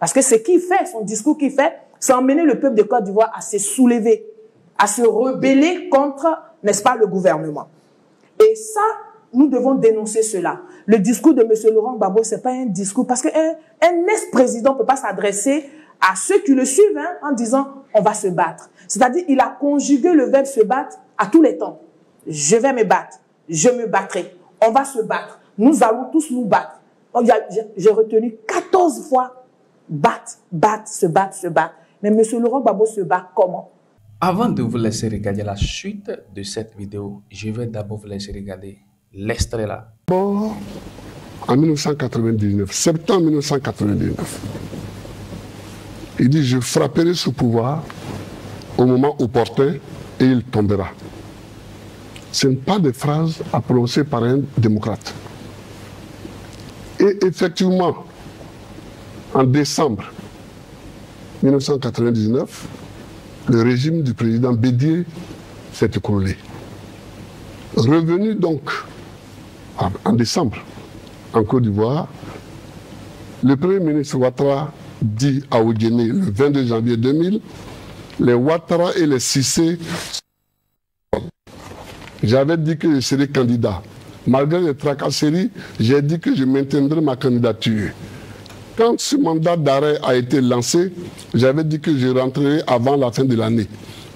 Parce que ce qu'il fait, son discours qu'il fait, c'est emmener le peuple de Côte d'Ivoire à se soulever, à se rebeller contre, n'est-ce pas, le gouvernement. Et ça, nous devons dénoncer cela. Le discours de M. Laurent Gbagbo, ce n'est pas un discours, parce qu'un ex-président ne peut pas s'adresser à ceux qui le suivent en disant « on va se battre ». C'est-à-dire qu'il a conjugué le verbe se battre à tous les temps. Je vais me battre, je me battrai, on va se battre, nous allons tous nous battre. J'ai retenu 14 fois battre, battre, se battre, se battre. Mais M. Laurent Gbagbo se bat comment? Avant de vous laisser regarder la suite de cette vidéo, je vais d'abord vous laisser regarder l'extrait là. Bon, en 1999, septembre 1999, il dit « Je frapperai ce pouvoir au moment opportun et il tombera ». Ce ne sont pas des phrases à prononcer par un démocrate. Et effectivement, en décembre 1999, le régime du président Bédié s'est écroulé. Revenu donc en décembre en Côte d'Ivoire, le premier ministre Ouattara dit à Ouguéné le 22 janvier 2000, les Ouattara et les Cissé, j'avais dit que je serais candidat. Malgré les tracasseries, j'ai dit que je maintiendrai ma candidature. Quand ce mandat d'arrêt a été lancé, j'avais dit que je rentrerai avant la fin de l'année.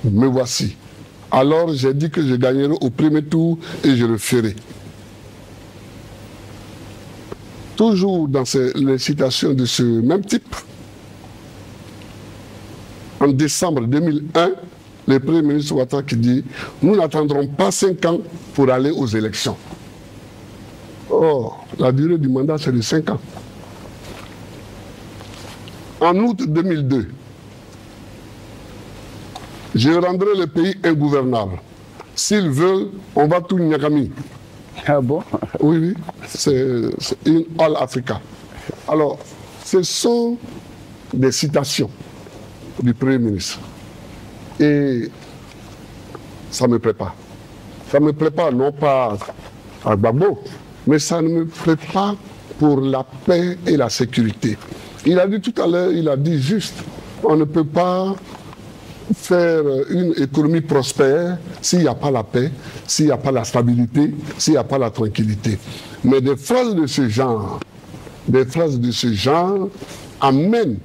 Me voici. Alors j'ai dit que je gagnerai au premier tour et je le ferai. Toujours dans les citations de ce même type, en décembre 2001, le Premier ministre Ouattara qui dit « Nous n'attendrons pas 5 ans pour aller aux élections ». Or, la durée du mandat, c'est de 5 ans. En août 2002, je rendrai le pays ingouvernable. S'ils veulent, on va tout Nyagami. Ah bon? Oui, oui, c'est une All Africa. Alors, ce sont des citations du Premier ministre. Et ça ne me plaît pas. Ça ne me plaît pas, non pas à Gbagbo, mais ça ne me plaît pas pour la paix et la sécurité. Il a dit tout à l'heure, il a dit juste, on ne peut pas faire une économie prospère s'il n'y a pas la paix, s'il n'y a pas la stabilité, s'il n'y a pas la tranquillité. Mais des phrases de ce genre amènent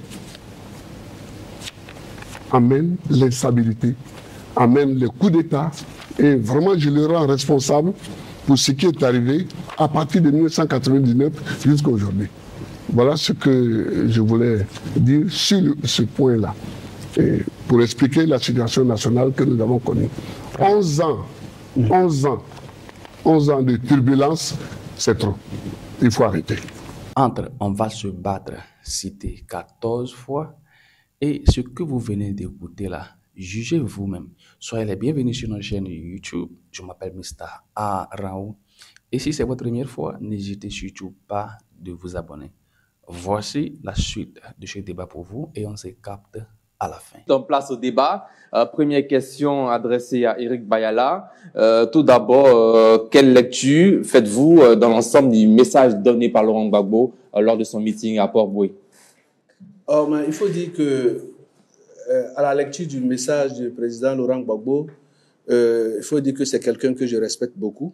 l'instabilité, amènent les coups d'État, et vraiment je le rends responsable pour ce qui est arrivé à partir de 1999 jusqu'à aujourd'hui. Voilà ce que je voulais dire sur ce point-là, pour expliquer la situation nationale que nous avons connue. 11 ans de turbulence, c'est trop. Il faut arrêter. Entre « on va se battre » cité 14 fois et ce que vous venez d'écouter là, jugez vous-même. Soyez les bienvenus sur notre chaîne YouTube. Je m'appelle Mr. A. Raoult. Et si c'est votre première fois, n'hésitez surtout pas de vous abonner. Voici la suite de ce débat pour vous et on se capte à la fin. Donc, place au débat. Première question adressée à Eric Bayala. Tout d'abord, quelle lecture faites-vous dans l'ensemble du message donné par Laurent Gbagbo lors de son meeting à Port-Boué? Il faut dire que à la lecture du message du président Laurent Gbagbo, il faut dire que c'est quelqu'un que je respecte beaucoup.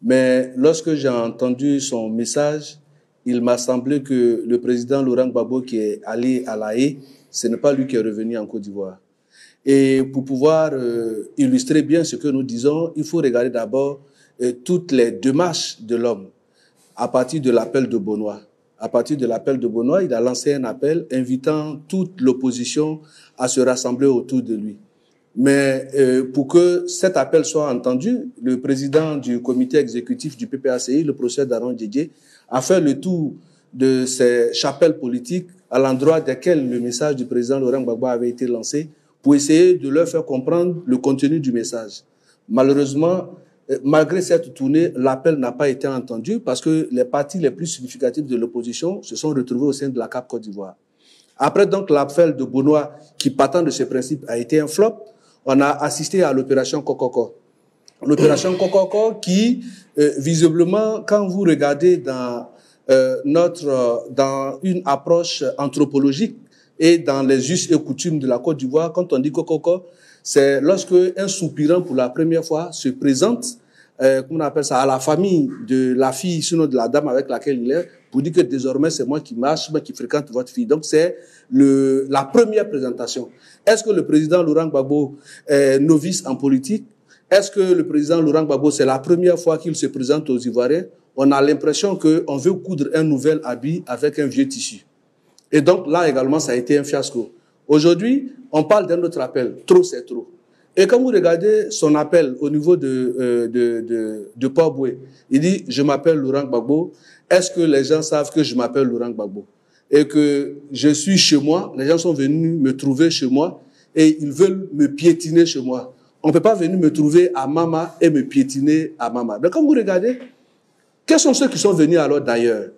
Mais lorsque j'ai entendu son message, il m'a semblé que le président Laurent Gbagbo qui est allé à La Haye, ce n'est pas lui qui est revenu en Côte d'Ivoire. Et pour pouvoir illustrer bien ce que nous disons, il faut regarder d'abord toutes les démarches de l'homme à partir de l'appel de Bonois. À partir de l'appel de Bonois, il a lancé un appel invitant toute l'opposition à se rassembler autour de lui. Mais pour que cet appel soit entendu, le président du comité exécutif du PPACI, le professeur Daron Didier, a fait le tour de ces chapelles politiques à l'endroit desquelles le message du président Laurent Gbagbo avait été lancé pour essayer de leur faire comprendre le contenu du message. Malheureusement, malgré cette tournée, l'appel n'a pas été entendu parce que les partis les plus significatifs de l'opposition se sont retrouvés au sein de la CAP Côte d'Ivoire. Après donc l'appel de Bonois, qui partant de ce principe a été un flop, on a assisté à l'opération Kokoko. L'opération Kokoko qui, visiblement, quand vous regardez dans dans une approche anthropologique et dans les us et coutumes de la Côte d'Ivoire, quand on dit Kokoko, c'est lorsque un soupirant pour la première fois se présente, comment on appelle ça, à la famille de la fille, sinon de la dame avec laquelle il est, pour dire que désormais c'est moi qui marche, moi qui fréquente votre fille. Donc c'est la première présentation. Est-ce que le président Laurent Gbagbo est novice en politique? Est-ce que le président Laurent Gbagbo, c'est la première fois qu'il se présente aux Ivoiriens? On a l'impression qu'on veut coudre un nouvel habit avec un vieux tissu. Et donc là également, ça a été un fiasco. Aujourd'hui, on parle d'un autre appel. Trop, c'est trop. Et quand vous regardez son appel au niveau de Port-Boué, il dit « Je m'appelle Laurent Gbagbo. Est-ce que les gens savent que je m'appelle Laurent Gbagbo? Et que je suis chez moi, les gens sont venus me trouver chez moi et ils veulent me piétiner chez moi. On ne peut pas venir me trouver à Mama et me piétiner à Mama. » Donc quand vous regardez, quels sont ceux qui sont venus alors d'ailleurs?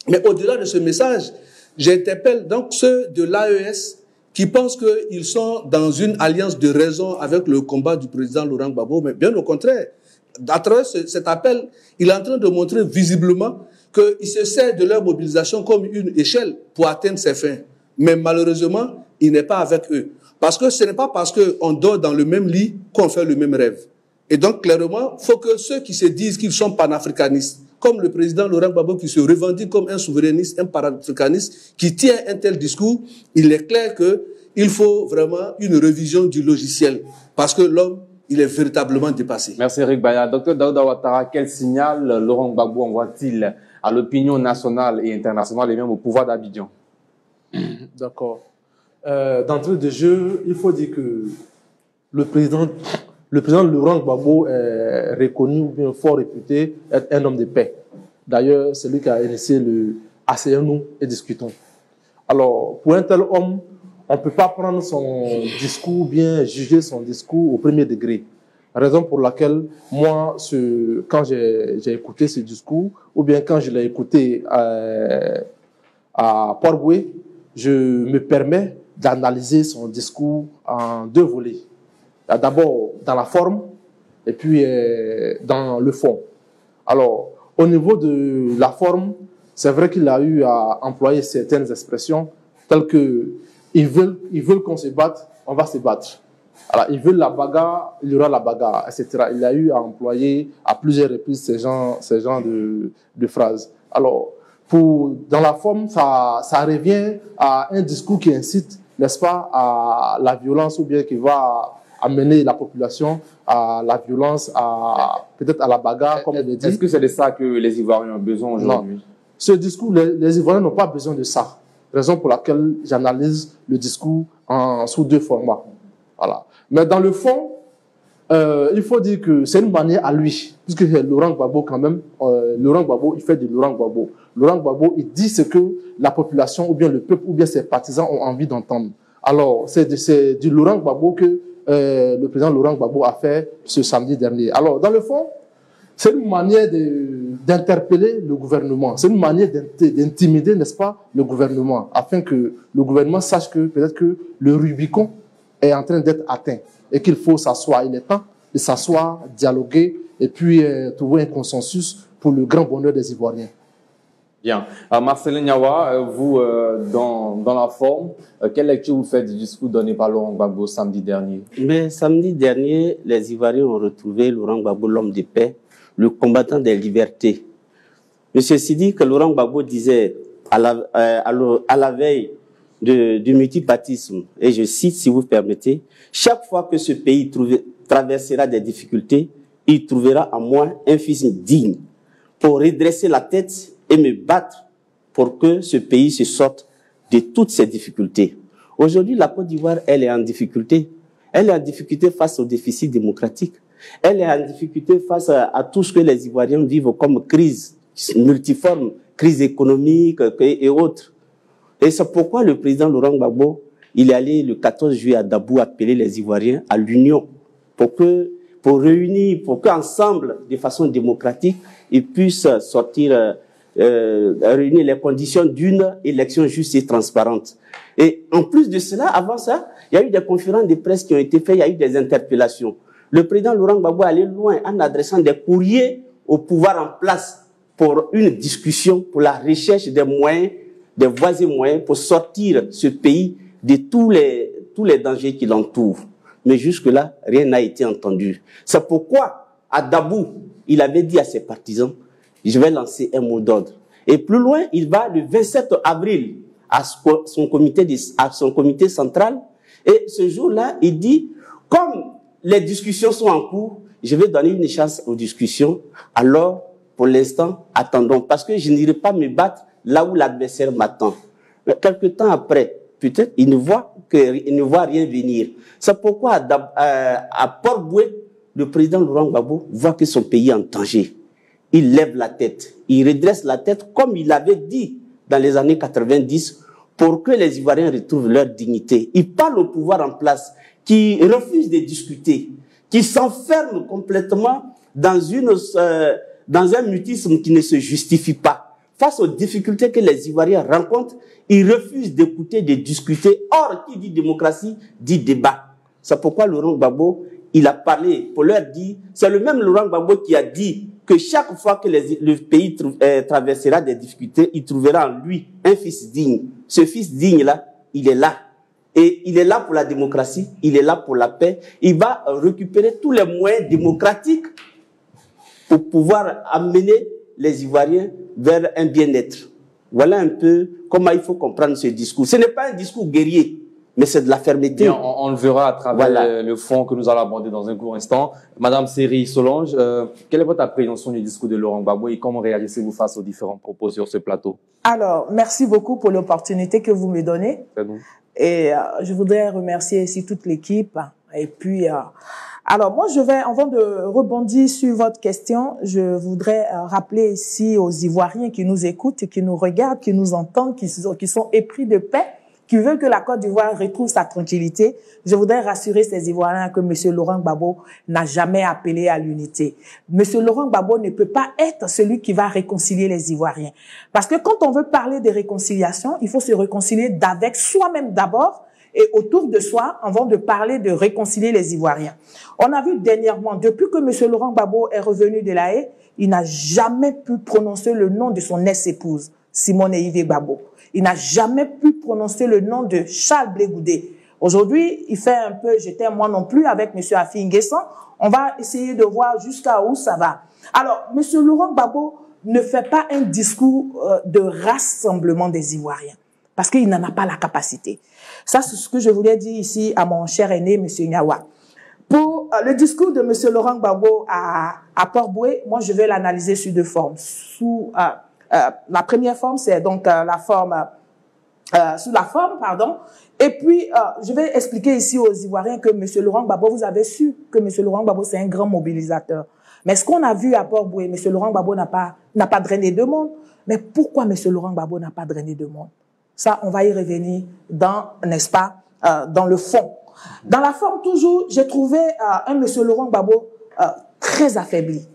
Mais au-delà de ce message, j'interpelle donc ceux de l'AES qui pensent qu'ils sont dans une alliance de raison avec le combat du président Laurent Gbagbo, mais bien au contraire. À travers cet appel, il est en train de montrer visiblement qu'il se sert de leur mobilisation comme une échelle pour atteindre ses fins. Mais malheureusement, il n'est pas avec eux. Parce que ce n'est pas parce qu'on dort dans le même lit qu'on fait le même rêve. Et donc, clairement, il faut que ceux qui se disent qu'ils sont panafricanistes, comme le président Laurent Gbagbo qui se revendique comme un souverainiste, un panafricaniste, qui tient un tel discours, il est clair qu'il faut vraiment une révision du logiciel. Parce que l'homme, il est véritablement dépassé. Merci Eric Baya. Docteur Daouda Ouattara, quel signal Laurent Gbagbo envoie-t-il à l'opinion nationale et internationale et même au pouvoir d'Abidjan? D'accord. D'entrée de jeu, il faut dire que le président Laurent Gbagbo est reconnu ou bien fort réputé être un homme de paix. D'ailleurs, c'est lui qui a initié le Asseyons-nous et discutons. Alors, pour un tel homme, on ne peut pas prendre son discours ou bien juger son discours au premier degré. Raison pour laquelle, moi, quand j'ai écouté ce discours, ou bien quand je l'ai écouté à Port-Boué, je me permets d'analyser son discours en deux volets. D'abord dans la forme et puis dans le fond. Alors, au niveau de la forme, c'est vrai qu'il a eu à employer certaines expressions telles que ils veulent qu'on se batte, on va se battre. Alors, ils veulent la bagarre, il y aura la bagarre, etc. Il a eu à employer à plusieurs reprises ces genres de phrases. Alors, dans la forme, ça revient à un discours qui incite, n'est-ce pas, à la violence ou bien qui va amener la population à la violence, peut-être à la bagarre, comme on le dit. Est-ce que c'est de ça que les Ivoiriens ont besoin aujourd'hui? Non. Ce discours, les Ivoiriens n'ont pas besoin de ça. Raison pour laquelle j'analyse le discours sous deux formats. Voilà. Mais dans le fond, il faut dire que c'est une manière à lui, puisque Laurent Gbagbo quand même, Laurent Gbagbo, il fait du Laurent Gbagbo. Laurent Gbagbo, il dit ce que la population ou bien le peuple ou bien ses partisans ont envie d'entendre. Alors, c'est du Laurent Gbagbo que le président Laurent Gbagbo a fait ce samedi dernier. Alors, dans le fond, c'est une manière d'interpeller le gouvernement. C'est une manière d'intimider, n'est-ce pas, le gouvernement, afin que le gouvernement sache que peut-être que le Rubicon est en train d'être atteint et qu'il faut s'asseoir. Il est temps de s'asseoir, dialoguer et puis trouver un consensus pour le grand bonheur des Ivoiriens. Bien. Marcelin Niawa, vous, dans la forme, quelle lecture vous faites du discours donné par Laurent Gbagbo samedi dernier? Mais samedi dernier, les Ivoiriens ont retrouvé Laurent Gbagbo, l'homme de paix, le combattant des libertés. Monsieur Sidi, que Laurent Gbagbo disait à la veille du multipartisme, et je cite si vous permettez, chaque fois que ce pays traversera des difficultés, il trouvera en moi un fils digne pour redresser la tête et me battre pour que ce pays se sorte de toutes ces difficultés. Aujourd'hui, la Côte d'Ivoire, elle est en difficulté. Elle est en difficulté face au déficit démocratique. Elle est en difficulté face à tout ce que les Ivoiriens vivent comme crise multiforme, crise économique et autres. Et c'est pourquoi le président Laurent Gbagbo, il est allé le 14 juillet à Dabou appeler les Ivoiriens à l'union pour réunir, pour qu'ensemble, de façon démocratique, ils puissent sortir, réunir les conditions d'une élection juste et transparente. Et en plus de cela, avant ça, il y a eu des conférences de presse qui ont été faites, il y a eu des interpellations. Le président Laurent Gbagbo est allé loin en adressant des courriers au pouvoir en place pour une discussion, pour la recherche des moyens, des voies et moyens pour sortir ce pays de tous les dangers qui l'entourent. Mais jusque-là, rien n'a été entendu. C'est pourquoi, à Dabou, il avait dit à ses partisans, je vais lancer un mot d'ordre. Et plus loin, il va le 27 avril à son comité central. Et ce jour-là, il dit, comme les discussions sont en cours, je vais donner une chance aux discussions. Alors, pour l'instant, attendons. Parce que je n'irai pas me battre là où l'adversaire m'attend. Mais quelque temps après, peut-être, il ne voit rien venir. C'est pourquoi à Port-Boué, le président Laurent Gbagbo voit que son pays est en danger. Il lève la tête. Il redresse la tête comme il avait dit dans les années 90 pour que les Ivoiriens retrouvent leur dignité. Il parle au pouvoir en place qui refuse de discuter, qui s'enferme complètement dans un mutisme qui ne se justifie pas. Face aux difficultés que les Ivoiriens rencontrent, ils refusent d'écouter, de discuter. Or, qui dit démocratie, dit débat. C'est pourquoi Laurent Gbagbo, il a parlé pour leur dire, c'est le même Laurent Gbagbo qui a dit que chaque fois que le pays traversera des difficultés, il trouvera en lui un fils digne. Ce fils digne-là, il est là. Et il est là pour la démocratie, il est là pour la paix. Il va récupérer tous les moyens démocratiques pour pouvoir amener les Ivoiriens vers un bien-être. Voilà un peu comment il faut comprendre ce discours. Ce n'est pas un discours guerrier, mais c'est de la fermeté. Bien, on le verra à travers le fond que nous allons aborder dans un court instant. Madame Séri Solange, quelle est votre appréhension du discours de Laurent Gbagbo et comment réagissez-vous face aux différents propos sur ce plateau? Alors, merci beaucoup pour l'opportunité que vous me donnez. C'est bon. Et je voudrais remercier ici toute l'équipe. Et puis, alors moi, avant de rebondir sur votre question, je voudrais rappeler ici aux Ivoiriens qui nous écoutent, qui nous regardent, qui nous entendent, qui sont épris de paix, qui veulent que la Côte d'Ivoire retrouve sa tranquillité. Je voudrais rassurer ces Ivoiriens que M. Laurent Gbagbo n'a jamais appelé à l'unité. M. Laurent Gbagbo ne peut pas être celui qui va réconcilier les Ivoiriens. Parce que quand on veut parler de réconciliation, il faut se réconcilier avec soi-même d'abord et autour de soi avant de parler de réconcilier les Ivoiriens. On a vu dernièrement, depuis que M. Laurent Gbagbo est revenu de La Haye, il n'a jamais pu prononcer le nom de son ex-épouse, Simone Yves Gbagbo. Il n'a jamais pu prononcer le nom de Charles Blé Goudé. Aujourd'hui, il fait un peu, j'étais moi non plus avec M. Afi Nguessan. On va essayer de voir jusqu'à où ça va. Alors, M. Laurent Gbagbo ne fait pas un discours de rassemblement des Ivoiriens parce qu'il n'en a pas la capacité. Ça, c'est ce que je voulais dire ici à mon cher aîné, M. Nyawa. Pour le discours de M. Laurent Gbagbo à Port-Boué, moi, je vais l'analyser sous deux formes. La première forme, c'est donc la forme, sous la forme, pardon. Et puis, je vais expliquer ici aux Ivoiriens que M. Laurent Gbagbo, vous avez su que M. Laurent Gbagbo, c'est un grand mobilisateur. Mais ce qu'on a vu à Port-Boué, M. Laurent Gbagbo n'a pas drainé de monde. Mais pourquoi M. Laurent Gbagbo n'a pas drainé de monde? Ça, on va y revenir n'est-ce pas, dans le fond. Dans la forme, toujours, j'ai trouvé un M. Laurent Gbagbo très affaibli.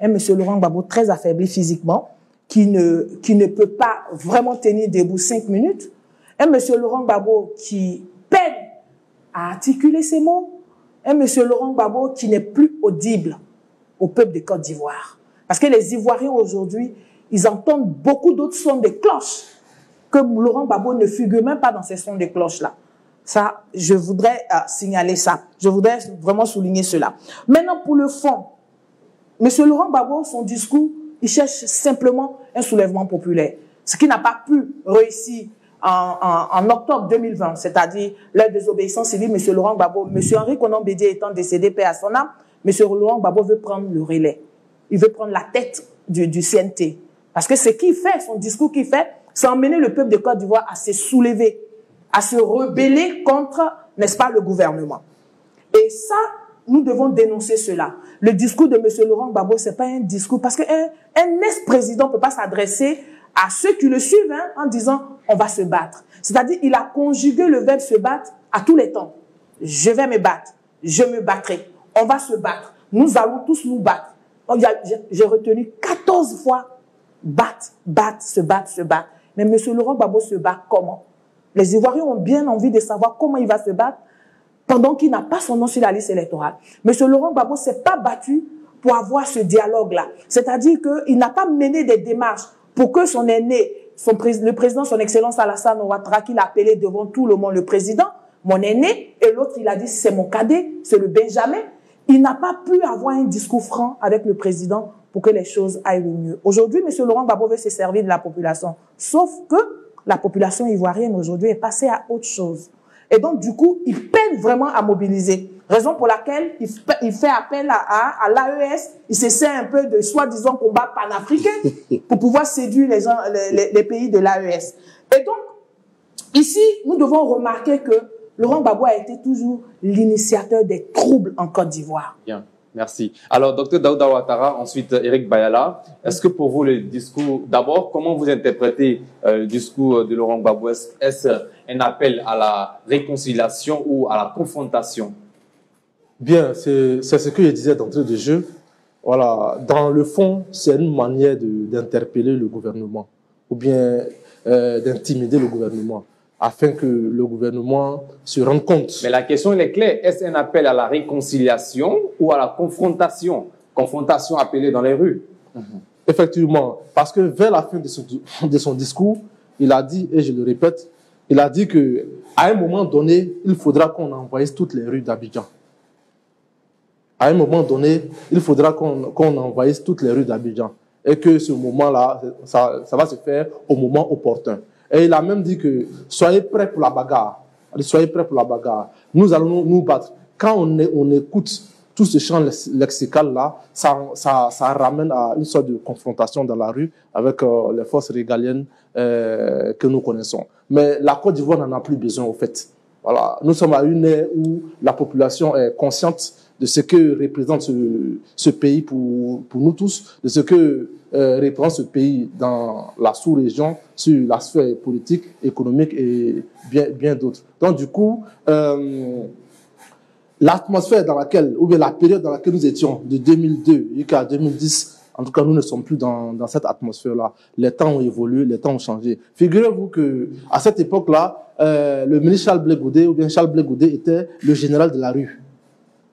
Un M. Laurent Gbagbo très affaibli physiquement, qui ne peut pas vraiment tenir debout 5 minutes. Un M. Laurent Gbagbo qui peine à articuler ses mots. Un M. Laurent Gbagbo qui n'est plus audible au peuple de Côte d'Ivoire. Parce que les Ivoiriens aujourd'hui, ils entendent beaucoup d'autres sons de cloches que Laurent Gbagbo ne figure même pas dans ces sons de cloches-là. Ça, je voudrais signaler ça. Je voudrais vraiment souligner cela. Maintenant, pour le fond, M. Laurent Gbagbo, son discours, il cherche simplement un soulèvement populaire. Ce qui n'a pas pu réussir en octobre 2020, c'est-à-dire la désobéissance civile, M. Laurent Gbagbo, M. Henri Konan Bédié étant décédé, paix à son âme, M. Laurent Gbagbo veut prendre le relais. Il veut prendre la tête du CNT. Parce que ce qu'il fait, son discours qu'il fait, c'est emmener le peuple de Côte d'Ivoire à se soulever, à se rebeller contre, n'est-ce pas, le gouvernement. Et ça, nous devons dénoncer cela. Le discours de M. Laurent Gbagbo, c'est pas un discours, parce qu'un ex-président ne peut pas s'adresser à ceux qui le suivent en disant « on va se battre ». C'est-à-dire il a conjugué le verbe se battre à tous les temps. Je vais me battre, je me battrai, on va se battre, nous allons tous nous battre. J'ai retenu 14 fois battre, se battre, se battre. Mais M. Laurent Gbagbo se bat comment? Les Ivoiriens ont bien envie de savoir comment il va se battre pendant qu'il n'a pas son nom sur la liste électorale. M. Laurent Gbagbo ne s'est pas battu pour avoir ce dialogue-là. C'est-à-dire qu'il n'a pas mené des démarches pour que son aîné, le président, son excellence Alassane Ouattara, qu'il a appelé devant tout le monde le président, mon aîné, et l'autre, il a dit c'est mon cadet, c'est le Benjamin. Il n'a pas pu avoir un discours franc avec le président pour que les choses aillent au mieux. Aujourd'hui, M. Laurent Gbagbo veut se servir de la population. Sauf que la population ivoirienne aujourd'hui est passée à autre chose. Et donc, du coup, il peine vraiment à mobiliser. Raison pour laquelle il fait appel à l'AES. Il s'essaie un peu de soi-disant combat panafricain pour pouvoir séduire les gens, les pays de l'AES. Et donc, ici, nous devons remarquer que Laurent Gbagbo a été toujours l'initiateur des troubles en Côte d'Ivoire. Bien, merci. Alors, Dr Daouda Ouattara, ensuite Eric Bayala, est-ce que pour vous le discours, d'abord, comment vous interprétez le discours de Laurent Gbagbo? Est-ce un appel à la réconciliation ou à la confrontation? Bien, c'est ce que je disais d'entrée de jeu. Voilà, dans le fond, c'est une manière d'interpeller le gouvernement ou bien d'intimider le gouvernement, afin que le gouvernement se rende compte. Mais la question elle est claire. Est-ce un appel à la réconciliation ou à la confrontation? Confrontation appelée dans les rues. Effectivement, parce que vers la fin de son discours, il a dit, et je le répète, il a dit qu'à un moment donné, il faudra qu'on envahisse toutes les rues d'Abidjan. À un moment donné, il faudra qu'on envahisse toutes les rues d'Abidjan. Et que ce moment-là, ça va se faire au moment opportun. Et il a même dit que soyez prêts pour la bagarre. Soyez prêts pour la bagarre. Nous allons nous battre. Quand on écoute tout ce champ lexical-là, ça ramène à une sorte de confrontation dans la rue avec les forces régaliennes que nous connaissons. Mais la Côte d'Ivoire n'en a plus besoin, au fait. Voilà. Nous sommes à une ère où la population est consciente de ce que représente ce pays pour nous tous, de ce que représente ce pays dans la sous-région, sur la sphère politique, économique et bien d'autres. Donc du coup, l'atmosphère dans laquelle, ou bien la période dans laquelle nous étions, de 2002 jusqu'à 2010, en tout cas, nous ne sommes plus dans cette atmosphère-là. Les temps ont évolué, les temps ont changé. Figurez-vous que à cette époque-là, le ministre Charles Blé Goudé, ou bien Charles Blé Goudé, était le général de la rue.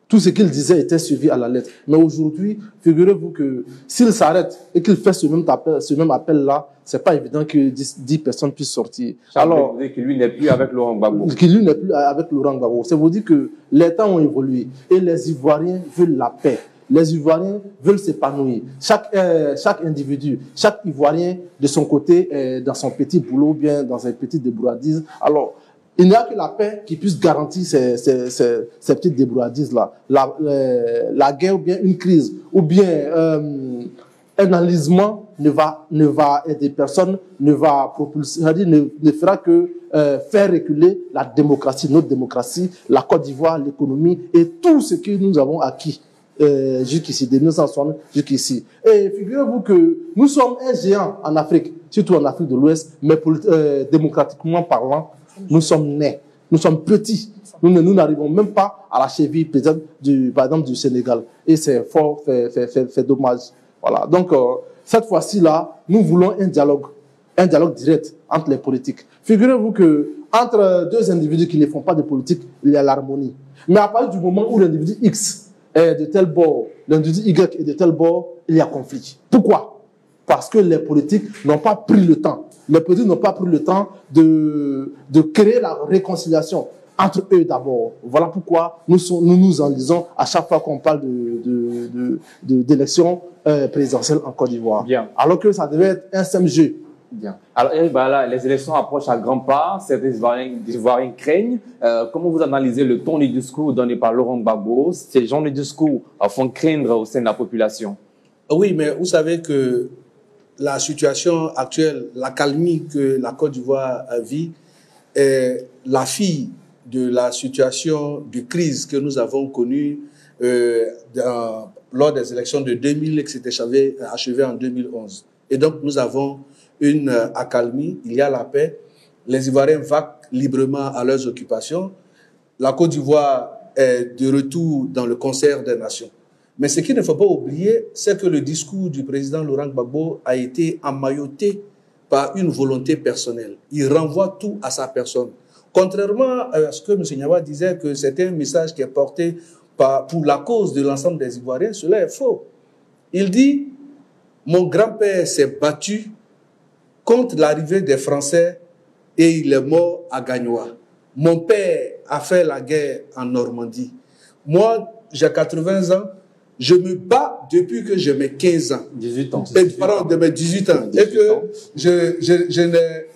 Tout ce qu'il disait était suivi à la lettre. Mais aujourd'hui, figurez-vous que s'il s'arrête et qu'il fait ce même appel-là, c'est pas évident que 10 personnes puissent sortir. Alors, que lui n'est plus avec Laurent Gbagbo. Que lui n'est plus avec Laurent Gbagbo. Ça veut dire que les temps ont évolué et les Ivoiriens veulent la paix. Les Ivoiriens veulent s'épanouir. Chaque individu, chaque Ivoirien de son côté, dans son petit boulot, bien dans ses petites débrouillardises. Alors, il n'y a que la paix qui puisse garantir ces petites débrouillardises-là. La guerre ou bien une crise ou bien un enlisement ne va aider personne, ne va propulser, c'est-à-dire ne fera que faire reculer la démocratie, notre démocratie, la Côte d'Ivoire, l'économie et tout ce que nous avons acquis jusqu'ici, de 1960 jusqu'ici. Et figurez-vous que nous sommes un géant en Afrique, surtout en Afrique de l'Ouest, mais démocratiquement parlant, nous sommes nés, nous sommes petits. Nous n'arrivons même pas à la cheville, par exemple, du Sénégal. Et c'est fort, fait dommage. Voilà. Donc, cette fois-ci-là, nous voulons un dialogue direct entre les politiques. Figurez-vous que entre deux individus qui ne font pas de politique, il y a l'harmonie. Mais à partir du moment où l'individu X est de tel bord, l'individu Y est de tel bord, il y a conflit. Pourquoi? Parce que les politiques n'ont pas pris le temps. Les politiques n'ont pas pris le temps de créer la réconciliation entre eux d'abord. Voilà pourquoi nous enlisons à chaque fois qu'on parle d'élections présidentielles en Côte d'Ivoire. Bien. Alors que ça devait être un simple jeu. Bien. Alors, Eric Bayala, les élections approchent à grands pas. Certains Ivoiriens craignent. Comment vous analysez le ton du discours donné par Laurent Gbagbo? Ces genres de discours font craindre au sein de la population. Oui, mais vous savez que la situation actuelle, l'accalmie que la Côte d'Ivoire vit, est la fille de la situation de crise que nous avons connue lors des élections de 2000 qui s'étaient achevées en 2011. Et donc, nous avons une accalmie, il y a la paix, les Ivoiriens vaquent librement à leurs occupations, la Côte d'Ivoire est de retour dans le concert des nations. Mais ce qu'il ne faut pas oublier, c'est que le discours du président Laurent Gbagbo a été emmailloté par une volonté personnelle. Il renvoie tout à sa personne. Contrairement à ce que M. Niawa disait, que c'était un message qui est porté pour la cause de l'ensemble des Ivoiriens, cela est faux. Il dit, mon grand-père s'est battu contre l'arrivée des Français et il est mort à Gagnoa. Mon père a fait la guerre en Normandie. Moi, j'ai 80 ans. Je me bats depuis que j'ai mes 15 ans. 18 ans. Pardon, de mes 18 ans. 18 et que ans. je n'ai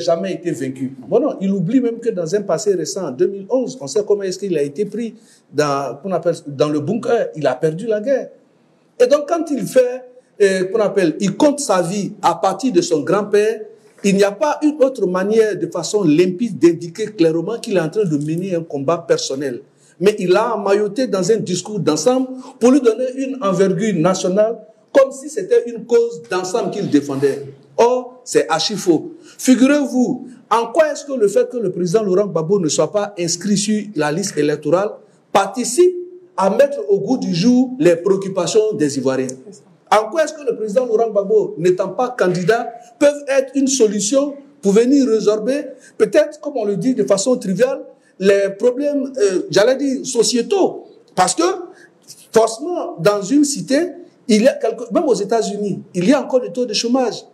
jamais été vaincu. Bon, non, il oublie même que dans un passé récent, en 2011, on sait comment est-ce qu'il a été pris dans le bunker. Il a perdu la guerre. Et donc, quand il fait, il compte sa vie à partir de son grand-père, il n'y a pas une autre manière de façon limpide d'indiquer clairement qu'il est en train de mener un combat personnel. Mais il a emmailloté dans un discours d'ensemble pour lui donner une envergure nationale, comme si c'était une cause d'ensemble qu'il défendait. Or, c'est archi faux. Figurez-vous, en quoi est-ce que le fait que le président Laurent Gbagbo ne soit pas inscrit sur la liste électorale participe à mettre au goût du jour les préoccupations des Ivoiriens? En quoi est-ce que le président Laurent Gbagbo, n'étant pas candidat, peut être une solution pour venir résorber, peut-être, comme on le dit de façon triviale, les problèmes, j'allais dire, sociétaux? Parce que, forcément, dans une cité, il y a même aux États-Unis, il y a encore des taux de chômage.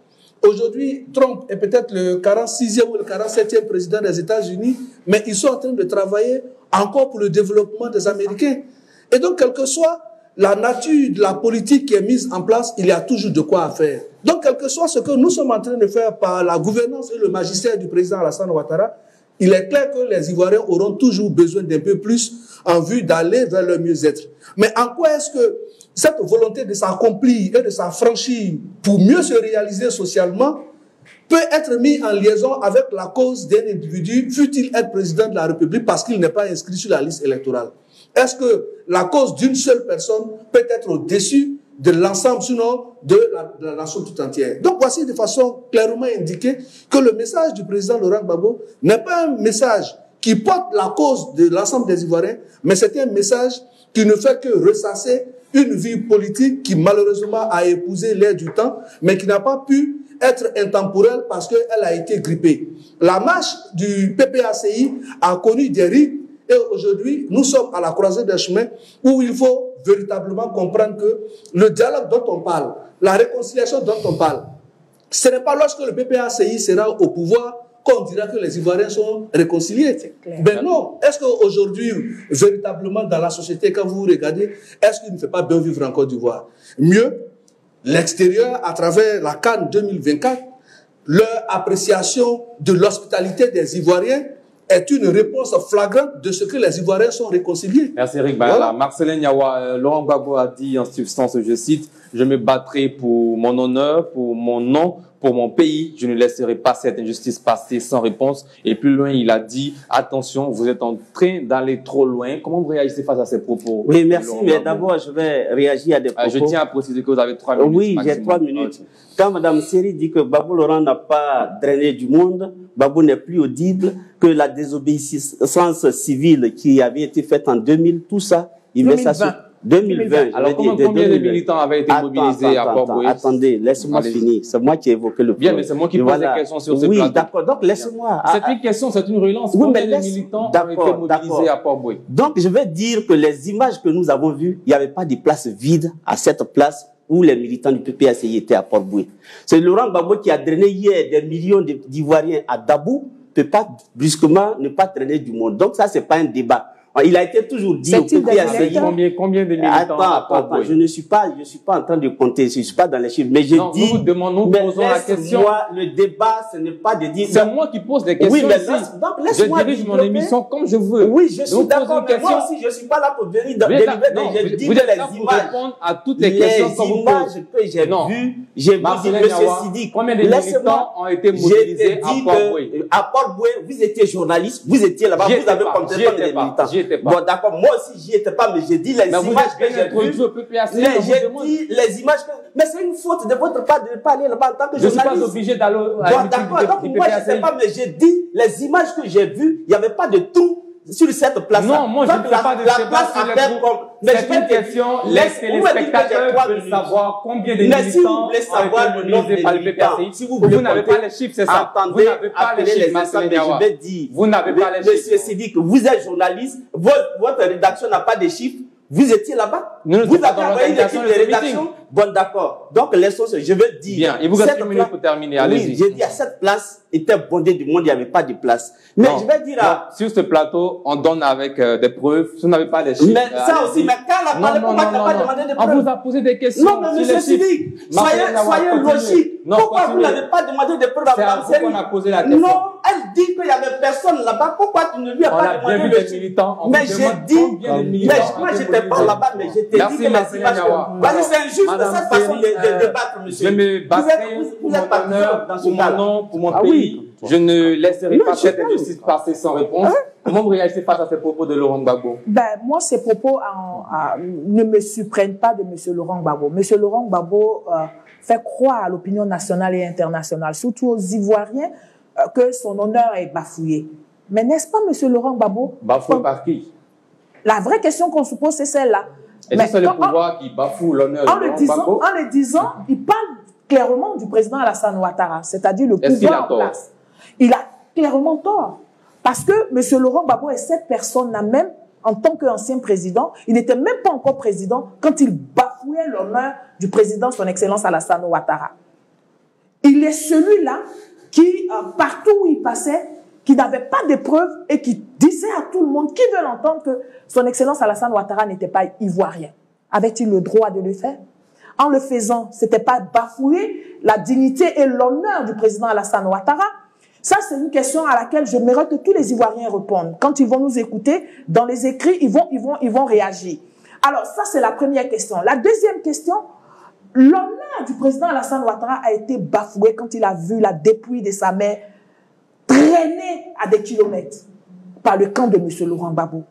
Aujourd'hui, Trump est peut-être le 46e ou le 47e président des États-Unis, mais ils sont en train de travailler encore pour le développement des Américains. Et donc, quelle que soit la nature de la politique qui est mise en place, il y a toujours de quoi faire. Donc, quel que soit ce que nous sommes en train de faire par la gouvernance et le magistère du président Alassane Ouattara, il est clair que les Ivoiriens auront toujours besoin d'un peu plus en vue d'aller vers le mieux-être. Mais en quoi est-ce que cette volonté de s'accomplir et de s'affranchir pour mieux se réaliser socialement peut être mise en liaison avec la cause d'un individu, fût-il être président de la République, parce qu'il n'est pas inscrit sur la liste électorale? Est-ce que la cause d'une seule personne peut être au-dessus de l'ensemble, sinon de la nation tout entière? Donc voici de façon clairement indiquée que le message du président Laurent Gbagbo n'est pas un message qui porte la cause de l'ensemble des Ivoiriens, mais c'est un message qui ne fait que ressasser une vie politique qui malheureusement a épousé l'air du temps, mais qui n'a pas pu être intemporelle parce qu'elle a été grippée. La marche du PPACI a connu des rides et aujourd'hui, nous sommes à la croisée des chemins où il faut véritablement comprendre que le dialogue dont on parle, la réconciliation dont on parle, ce n'est pas lorsque le PPACI sera au pouvoir qu'on dira que les Ivoiriens sont réconciliés. Ben non. Est-ce qu'aujourd'hui, véritablement dans la société, quand vous regardez, est-ce qu'il ne fait pas bien vivre en Côte d'Ivoire? Mieux, l'extérieur, à travers la CAN 2024, leur appréciation de l'hospitalité des Ivoiriens est une réponse flagrante de ce que les Ivoiriens sont réconciliés. Merci Eric Bayala. Voilà. Marcelin Niawa, Laurent Gbagbo a dit en substance, je cite, « Je me battrai pour mon honneur, pour mon nom, pour mon pays. Je ne laisserai pas cette injustice passer sans réponse. » Et plus loin, il a dit, « Attention, vous êtes en train d'aller trop loin. » Comment vous réagissez face à ces propos? Oui, merci. Mais d'abord, je vais réagir à des propos. Je tiens à préciser que vous avez 3 minutes. Oui, j'ai 3 minutes. Okay. Quand Mme Seri dit que Gbagbo Laurent n'a pas drainé du monde, Gbagbo n'est plus audible, que la désobéissance civile qui avait été faite en 2000, tout ça, il met ça sur 2020. Alors, combien de militants avaient été mobilisés à Port-Bouët? Attendez, laisse-moi finir. C'est moi qui ai évoqué le point. Bien, mais c'est moi qui pose des questions sur ce plateau. Oui, d'accord. Donc, laisse-moi. C'est une question, c'est une relance. Oui, combien de militants ont été mobilisés à Port-Bouët? Donc, je vais dire que les images que nous avons vues, il n'y avait pas de place vide à cette place où les militants du PPACI étaient à Port-Bouët. C'est Laurent Gbagbo qui a drainé hier des millions d'Ivoiriens à Dabou, ne peut pas brusquement ne pas traîner du monde. Donc ça, c'est pas un débat. Il a été toujours dit au PPACI. Combien de militants? Attends, je ne suis pas en train de compter, je ne suis pas dans les chiffres, mais je dis. Nous vous demandons, nous posons la question. Moi, le débat, ce n'est pas de dire. C'est moi qui pose des questions. Oui, mais je dirige mon émission comme je veux. Oui, je suis d'accord, mais moi aussi, je ne suis pas là pour venir délivrer. Je dis que les images. Répondre à toutes les questions que j'ai vues, j'ai vu M. Sidi. Combien de militants ont été mobilisés à Port-Bouët? À Port-Bouët, vous étiez journaliste, vous étiez là-bas, vous avez compté comme des militants. Bon, d'accord, moi aussi, j'y étais pas, mais j'ai dit les images que j'ai vues. J'ai dit les images que... Mais c'est une faute de votre part de ne pas aller là-bas en tant que journaliste. Je ne suis pas obligé d'aller à la d'accord, donc moi, je ne sais pas, mais j'ai dit les images que j'ai vues, il n'y avait pas de tout sur cette place. Non, moi, je ne fais pas de débat sur les groupes. C'est une question, les téléspectateurs veulent savoir combien de militants ont été mobilisés par le PPACI. Vous n'avez pas les chiffres, c'est ça. Vous n'avez pas les chiffres, je vais dire. Vous n'avez pas les chiffres. Monsieur Sidi, que vous êtes journaliste, votre rédaction n'a pas de chiffres. Vous étiez là-bas. Nous ne Vous sommes pas avez dans envoyé une l'organisation équipe de de ce rédaction. Bon, d'accord. Donc, laissons ce. Je veux dire. Bien. Il vous reste cette 1 minute pour terminer. Allez-y. Oui, j'ai dit à cette place était bondée du monde, il n'y avait pas de place. Mais Non. je vais dire à. Non, sur ce plateau, on donne avec des preuves. Si vous n'avez pas les chiffres. Mais ça aussi, mais quand on a parlé, pourquoi tu n'as pas demandé des On preuves? vous a posé des questions. Non, mais monsieur Sidi, soyez logique. Pourquoi vous n'avez pas demandé des preuves à Mme Seri? On a posé la question. Non, elle dit qu'il n'y avait personne là-bas. Pourquoi tu ne lui as On pas a bien demandé vu le des chiffre? militants. On Mais vous j'ai demande dit, combien de militants mais moi ont été j'étais pas mobilisés. là-bas, mais j'ai dit Merci, que les Marcelin images. Yawa. Vas-y, c'est injuste Madame cette façon Seri, de débattre, monsieur. Je me battrai Vous pour êtes mon pas honneur, dans ce pour mon cas-là. nom, pour mon Ah pays. oui. Je ne laisserai Non, pas je cette sais pas. injustice passer sans réponse. Comment vous réagissez face à ces propos de Laurent Gbagbo? Ben, moi, ces propos ne me surprennent pas de M. Laurent Gbagbo. M. Laurent Gbagbo fait croire à l'opinion nationale et internationale, surtout aux Ivoiriens, que son honneur est bafouillé. Mais n'est-ce pas, M. Laurent Gbagbo? Bafoué par qui? La vraie question qu'on se pose, c'est celle-là. Est-ce que c'est le pouvoir qui bafoue l'honneur de Laurent Gbagbo? En le disant, il parle clairement du président Alassane Ouattara, c'est-à-dire le pouvoir en place. Il a clairement tort. Parce que M. Laurent Gbagbo est cette personne-là même, en tant qu'ancien président, il n'était même pas encore président quand il bafouait l'honneur du président, son Excellence Alassane Ouattara. Il est celui-là qui, partout où il passait, qui n'avait pas de preuves et qui disait à tout le monde, qui veut l'entendre, que son Excellence Alassane Ouattara n'était pas ivoirien. Avait-il le droit de le faire? En le faisant, c'était pas bafouer la dignité et l'honneur du président Alassane Ouattara. Ça, c'est une question à laquelle j'aimerais que tous les Ivoiriens répondent. Quand ils vont nous écouter, dans les écrits, ils vont réagir. Alors, ça, c'est la première question. La deuxième question, l'honneur du président Alassane Ouattara a été bafoué quand il a vu la dépouille de sa mère traîner à des kilomètres par le camp de M. Laurent Gbagbo.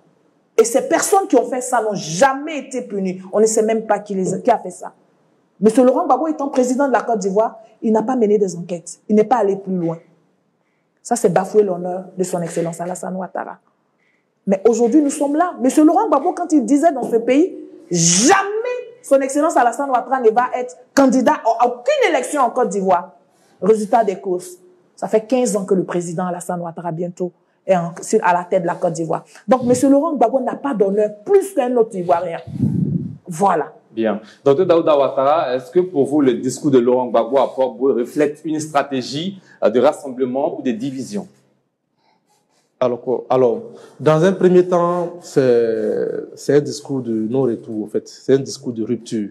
Et ces personnes qui ont fait ça n'ont jamais été punies. On ne sait même pas qui a fait ça. M. Laurent Gbagbo étant président de la Côte d'Ivoire, il n'a pas mené des enquêtes. Il n'est pas allé plus loin. Ça, c'est bafouer l'honneur de son Excellence Alassane Ouattara. Mais aujourd'hui, nous sommes là. M. Laurent Gbagbo, quand il disait dans ce pays, jamais son Excellence Alassane Ouattara ne va être candidat à aucune élection en Côte d'Ivoire. Résultat des courses. Ça fait 15 ans que le président Alassane Ouattara, bientôt, est à la tête de la Côte d'Ivoire. Donc, M. Laurent Gbagbo n'a pas d'honneur plus qu'un autre Ivoirien. Voilà. Bien. Dr Daouda Ouattara, est-ce que pour vous, le discours de Laurent Gbagbo à Port-Boueux reflète une stratégie de rassemblement ou de division? Alors, dans un premier temps, c'est un discours de non-retour, en fait. C'est un discours de rupture.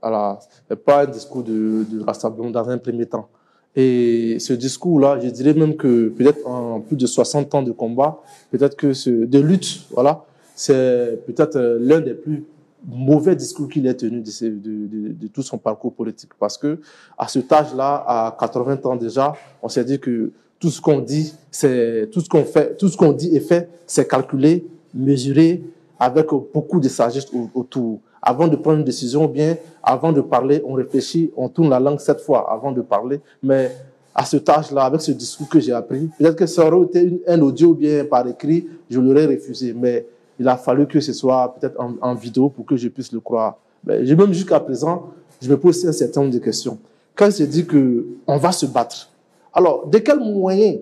Alors, c'est pas un discours de rassemblement dans un premier temps. Et ce discours-là, je dirais même que peut-être en plus de 60 ans de combat, peut-être que de lutte, voilà, c'est peut-être l'un des plus mauvais discours qu'il ait tenu de tout son parcours politique. Parce que à cet âge-là, à 80 ans déjà, on s'est dit que tout ce qu'on dit, c'est tout ce qu'on fait, tout ce qu'on dit et fait, c'est calculé, mesuré, avec beaucoup de sagesse autour. Avant de prendre une décision, ou bien avant de parler, on réfléchit, on tourne la langue 7 fois avant de parler. Mais à cet âge-là, avec ce discours que j'ai appris, peut-être que ça aurait été un audio ou bien par écrit, je l'aurais refusé. Mais il a fallu que ce soit peut-être en vidéo pour que je puisse le croire. Mais même jusqu'à présent, je me pose un certain nombre de questions. Quand je dis qu'on va se battre, alors de quels moyens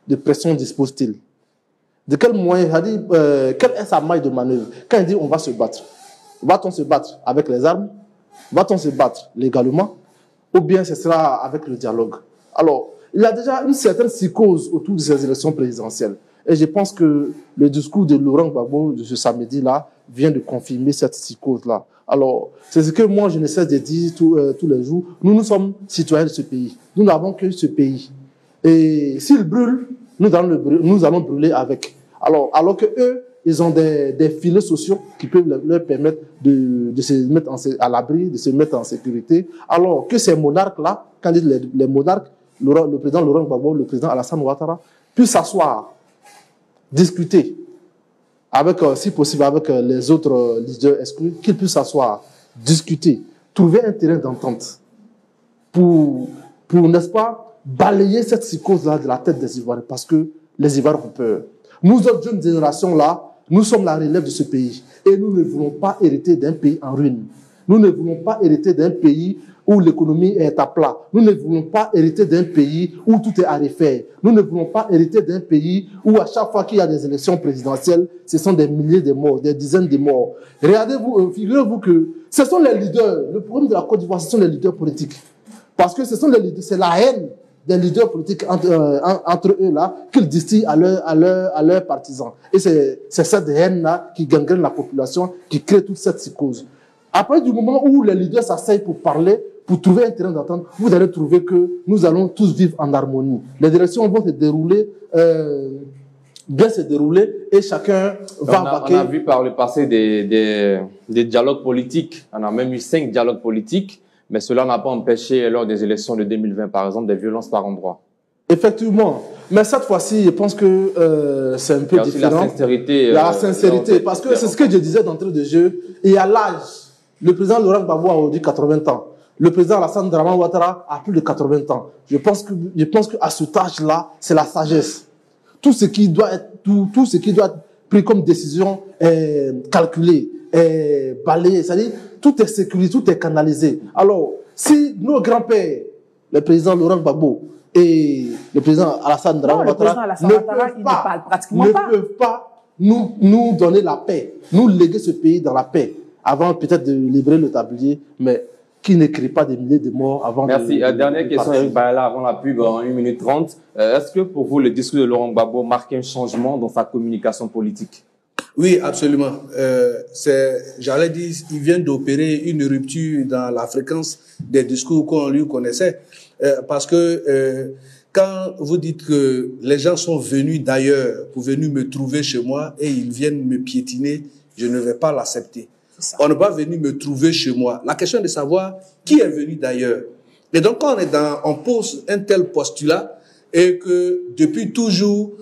de pression dispose-t-il? De quels moyens, quelle est sa maille de manœuvre? Quand il dit on va se battre, va-t-on se battre avec les armes? Va-t-on se battre légalement? Ou bien ce sera avec le dialogue? Alors, il y a déjà une certaine psychose autour de ces élections présidentielles. Et je pense que le discours de Laurent Gbagbo de ce samedi-là vient de confirmer cette psychose-là. Alors, c'est ce que moi je ne cesse de dire tous les jours. Nous sommes citoyens de ce pays. Nous n'avons que ce pays. Et s'il brûle, nous allons brûler avec. Alors que eux, ils ont des filets sociaux qui peuvent leur permettre de se mettre à l'abri, de se mettre en sécurité. Alors que ces monarques-là, quand ils disent les monarques, le président Laurent Gbagbo, le président Alassane Ouattara, puissent s'asseoir, discuter, avec, si possible, avec les autres leaders exclus, qu'ils puissent s'asseoir, discuter, trouver un terrain d'entente pour n'est-ce pas, balayer cette psychose-là de la tête des Ivoiriens, parce que les Ivoiriens ont peur. Nous autres jeunes générations-là, nous sommes la relève de ce pays et nous ne voulons pas hériter d'un pays en ruine. Nous ne voulons pas hériter d'un pays où l'économie est à plat. Nous ne voulons pas hériter d'un pays où tout est à refaire. Nous ne voulons pas hériter d'un pays où à chaque fois qu'il y a des élections présidentielles, ce sont des milliers de morts, des dizaines de morts. Regardez-vous, figurez-vous que ce sont les leaders. Le problème de la Côte d'Ivoire, ce sont les leaders politiques. Parce que ce sont les leaders, c'est la haine des leaders politiques entre eux là qu'ils distillent à leurs partisans. Et c'est cette haine-là qui gangrène la population, qui crée toute cette psychose. Après, du moment où les leaders s'asseyent pour parler, pour trouver un terrain d'entente, vous allez trouver que nous allons tous vivre en harmonie. Les élections vont se dérouler, bien se dérouler, et chacun va vaquer. On a vu par le passé des dialogues politiques. On a même eu 5 dialogues politiques. Mais cela n'a pas empêché, lors des élections de 2020, par exemple, des violences par endroits. Effectivement. Mais cette fois-ci, je pense que c'est un peu différent. Il y a aussi la sincérité. La sincérité, parce que c'est ce que je disais d'entrée de jeu. Il y a l'âge. Le président Laurent Gbagbo a aujourd'hui 80 ans. Le président Alassane Dramane Ouattara a plus de 80 ans. Je pense qu'à cet âge-là, c'est la sagesse. Tout ce qui doit être pris comme décision est calculé, est balayé. C'est-à-dire, tout est sécurisé, tout est canalisé. Alors, si nos grands-pères, le président Laurent Gbagbo et le président Alassane Dramane Ouattara ne peuvent pas nous donner la paix, nous léguer ce pays dans la paix, avant peut-être de livrer le tablier, mais qui ne crée pas des milliers de morts avant. Merci. Dernière question, Eric Bayala, avant la pub, en 1 minute 30. Est-ce que pour vous, le discours de Laurent Gbagbo marque un changement dans sa communication politique? Oui, absolument. J'allais dire, il vient d'opérer une rupture dans la fréquence des discours qu'on lui connaissait. Parce que quand vous dites que les gens sont venus d'ailleurs pour venir me trouver chez moi et ils viennent me piétiner, je ne vais pas l'accepter. On n'est pas venu me trouver chez moi. La question est de savoir qui est venu d'ailleurs. Et donc, quand on pose un tel postulat et que depuis toujours,